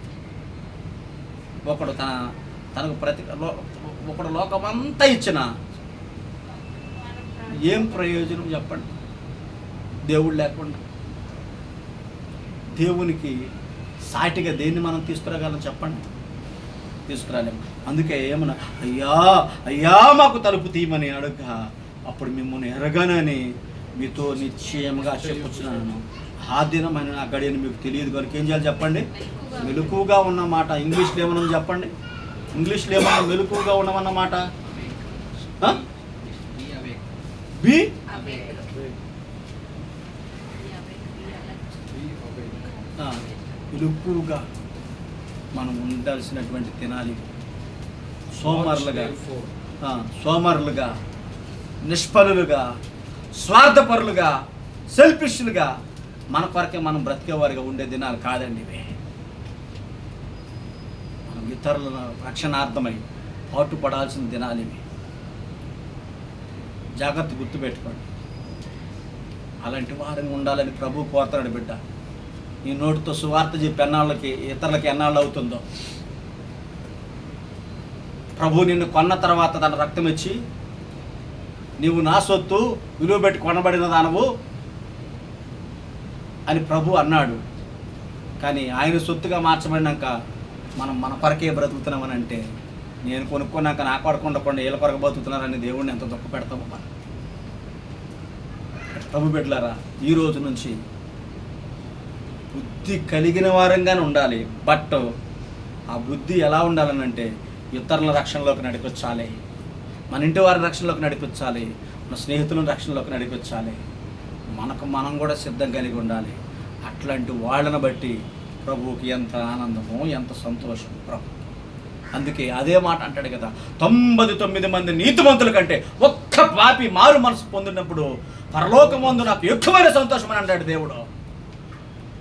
ఒకడు లోకమంతా ఇచ్చిన ఏం ప్రయోజనం చెప్పండి? దేవుడు లేకుండా దేవునికి సాటిగా దేన్ని మనం తీసుకురాగలం చెప్పండి? తీసుకురాలేము. అందుకే ఏమన్నా అయ్యా అయ్యా మాకు తలుపు తీయమని అడుగ, అప్పుడు మిమ్మల్ని ఎరగనని మీతో నిశ్చయంగా చెప్పుచున్నాను. ఆ దినమైన నా గడియని మీకు తెలియదు కనుక ఏం చేయాలి చెప్పండి? మెలకువగా ఉన్నమాట. ఇంగ్లీష్లో ఏమన్నా చెప్పండి? ఇంగ్లీష్లో ఏమన్నా మెలకువగా ఉండమన్నమాట? బి మెలకువగా మనం ఉండాల్సినటువంటి తినాలి. సోమరులుగా, నిష్ఫలులుగా, స్వార్థపరులుగా, సెల్ఫిష్లుగా మన కొరకే మనం బ్రతికేవారిగా ఉండే దినాలు కాదండి ఇవే. మనం ఇతరుల రక్షణార్థమై పాటుపడాల్సిన దినాలు ఇవి. జాగ్రత్త గుర్తుపెట్టుకోండి. అలాంటి వారిని ఉండాలని ప్రభు కోరుతాడు. బిడ్డ, ఈ నోటితో సువార్త చెప్పి ఎన్నాళ్ళకి ఇతరులకి ఎన్నాళ్ళు అవుతుందో. ప్రభు నిన్ను కొన్న తర్వాత తన రక్తం ఇచ్చి నీవు నా సొత్తు విలువ పెట్టి కొనబడిన దానవు అని ప్రభు అన్నాడు. కానీ ఆయన సొత్తుగా మార్చబడినాక మనం మన కొరకే బ్రతుకుతున్నామని అంటే, నేను కొనుక్కున్నాక నా కొరకు ఉండకుండా వీళ్ళ కొరకు బతుకుతున్నారని దేవుడిని ఎంత దుఃఖ పెడతాము మనం. ప్రభు బిడ్డలారా, ఈ రోజు నుంచి బుద్ధి కలిగిన వారంగానే ఉండాలి. బట్ ఆ బుద్ధి ఎలా ఉండాలనంటే ఇతరుల రక్షణలోకి నడిపించాలి, మన ఇంటి వారి రక్షణలోకి నడిపించాలి, మన స్నేహితులను రక్షణలోకి నడిపించాలి. మనకు మనం కూడా సిద్ధం కలిగి ఉండాలి. అట్లాంటి వాళ్ళని బట్టి ప్రభువుకి ఎంత ఆనందమో, ఎంత సంతోషం ప్రభు. అందుకే అదే మాట అంటాడు కదా, 99 మంది నీతిమంతుల కంటే ఒక్క పాపి మారు మనసు పొందినప్పుడు పరలోకమందు నాకు ఎక్కువైన సంతోషం అని అంటాడు దేవుడు.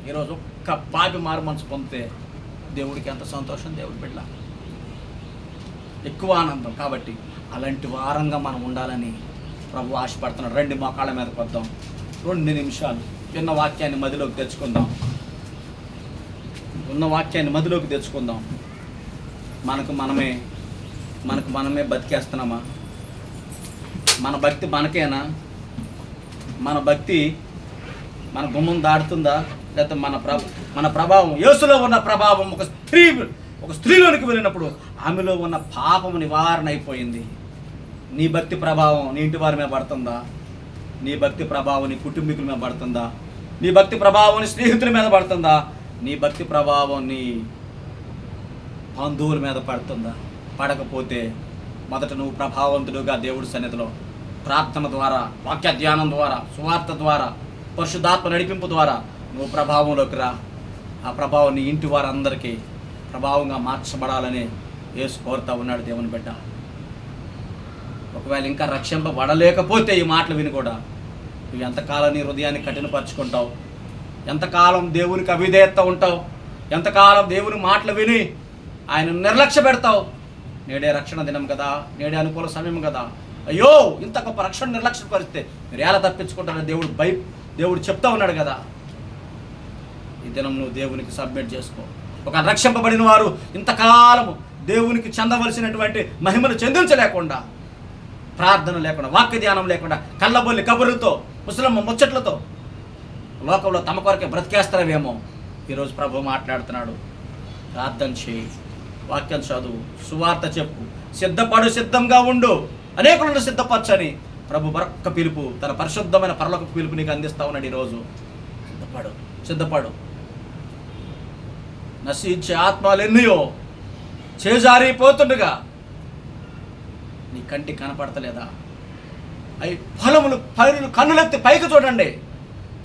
ఈరోజు ఒక్క పాపి మారు మనసు పొందితే దేవుడికి ఎంత సంతోషం, దేవుడి బిడ్డ ఎక్కువ ఆనందం. కాబట్టి అలాంటి వారంగా మనం ఉండాలని ప్రభు ఆశపడుతున్నాడు. రండి మోకాళ్ళ మీదకి వద్దాం. 2 నిమిషాలు విన్న వాక్యాన్ని మదిలోకి తెచ్చుకుందాం. ఉన్న వాక్యాన్ని మదిలోకి తెచ్చుకుందాం. మనకు మనమే బతికేస్తున్నామా? మన భక్తి మనకేనా? మన భక్తి మన గుమ్మం దాడుతుందా? లేకపోతే మన ప్రభావం, యేసులో ఉన్న ప్రభావం ఒక స్త్రీలోనికి వెళ్ళినప్పుడు ఆమెలో ఉన్న పాపం నివారణ అయిపోయింది. నీ భక్తి ప్రభావం నీ ఇంటి వారి మీద పడుతుందా? నీ భక్తి ప్రభావం నీ కుటుంబీకుల మీద పడుతుందా? నీ భక్తి ప్రభావం నీ స్నేహితుల మీద పడుతుందా? నీ భక్తి ప్రభావం నీ బంధువుల మీద పడుతుందా? పడకపోతే మొదట నువ్వు ప్రభావవంతుడుగా దేవుడి సన్నిధిలో ప్రార్థన ద్వారా, వాక్య ధ్యానం ద్వారా, సువార్త ద్వారా, పరిశుద్ధాత్మ నడిపింపు ద్వారా నువ్వు ప్రభావంలోకి రా. ఆ ప్రభావం నీ ఇంటి వారందరికీ ప్రభావంగా మార్చబడాలని యేసు కోరుతా ఉన్నాడు దేవుని బిడ్డ. ఒకవేళ ఇంకా రక్షింపబడలేకపోతే ఈ మాటలు విని కూడా నువ్వు ఎంతకాలం నీ హృదయాన్ని కఠినపరుచుకుంటావు? ఎంతకాలం దేవునికి అవిధేయత ఉంటావు? ఎంతకాలం దేవుని మాటలు విని ఆయన నిర్లక్ష్య పెడతావు? నేడే రక్షణ దినం కదా, నేడే అనుకూల సమయం కదా. అయ్యో, ఇంత గొప్ప రక్షణ నిర్లక్ష్య పరిస్తే మీరు ఎలా తప్పించుకుంటారని దేవుడు చెప్తా ఉన్నాడు కదా. ఈ దినం నువ్వు దేవునికి సబ్మిట్ చేసుకో. ఒక రక్షింపబడిన వారు ఇంతకాలము దేవునికి చెందవలసినటువంటి మహిమను చెందించలేకుండా, ప్రార్థన లేకుండా, వాక్య ధ్యానం లేకుండా, కళ్ళబొల్లి కబుర్లతో, ముసలమ్మ ముచ్చట్లతో లోకంలో తమ కొరకే బ్రతికేస్తారేమో. ఈరోజు ప్రభు మాట్లాడుతున్నాడు. ప్రార్థన చేయి, వాక్యం చదువు, సువార్త చెప్పు, సిద్ధంగా ఉండు, అనేకులను సిద్ధపరచని ప్రభు మరొక్క పిలుపు, తన పరిశుద్ధమైన పరలోక పిలుపు నీకు అందిస్తా ఉన్నాడు. ఈరోజు సిద్ధపడు. నశించే ఆత్మలు ఎన్నయో చేజారిపోతుండగా నీ కంటి కనపడతలేదా? అవి పైరులు కన్నులెత్తి పైకి చూడండి.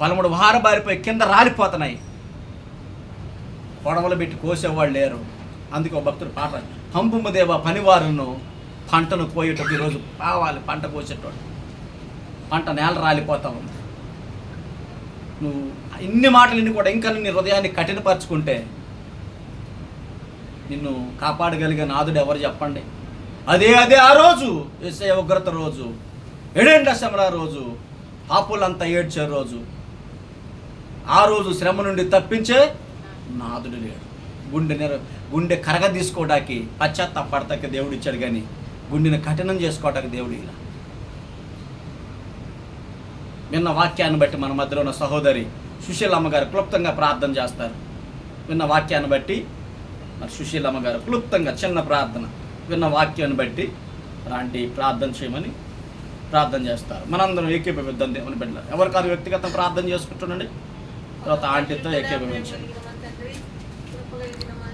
పొలముడు వారబారిపోయి కింద రాలిపోతున్నాయి. పొడవలు పెట్టి కోసేవాళ్ళు లేరు. అందుకే ఒక భక్తుడు పాట, పంపుము దేవ పనివారును పంటను కోయేటప్పుడు ఈరోజు కావాలి. పంట కోసేటోడు పంట నేల రాలిపోతా ఉంది. నువ్వు ఇన్ని మాటలు కూడా ఇంకా నీ హృదయాన్ని కఠినపరుచుకుంటే నిన్ను కాపాడగలిగే నాదుడు ఎవరు చెప్పండి? అదే ఆ రోజు యేసయ్య ఉగ్రత రోజు, ఎడెండ శ్రమల రోజు, పాపులంతా ఏడ్చే రోజు. ఆ రోజు శ్రమ నుండి తప్పించే నాదుడు లేడు. గుండె కరగ తీసుకోవడానికి పశ్చాత్తాపడతాకి దేవుడు ఇచ్చాడు, కానీ గుండెని కఠినం చేసుకోవడానికి దేవుడు ఇలా. నిన్న వాక్యాన్ని బట్టి మన మధ్యలో ఉన్న సహోదరి సుశీలమ్మ గారు క్లుప్తంగా ప్రార్థన చేస్తారు. విన్న వాక్యాన్ని బట్టి మరి సుశీలమ్మ గారు క్లుప్తంగా చిన్న ప్రార్థన విన్న వాక్యాన్ని బట్టి అలాంటి ప్రార్థన చేయమని ప్రార్థన చేస్తారు. మనందరం ఏకీభవిద్దాం దేవుని బిడ్డలు. ఎవరికారు వ్యక్తిగత ప్రార్థన చేసుకుంటుండండి, తర్వాత ఆంటీతో ఏకీభవించండి.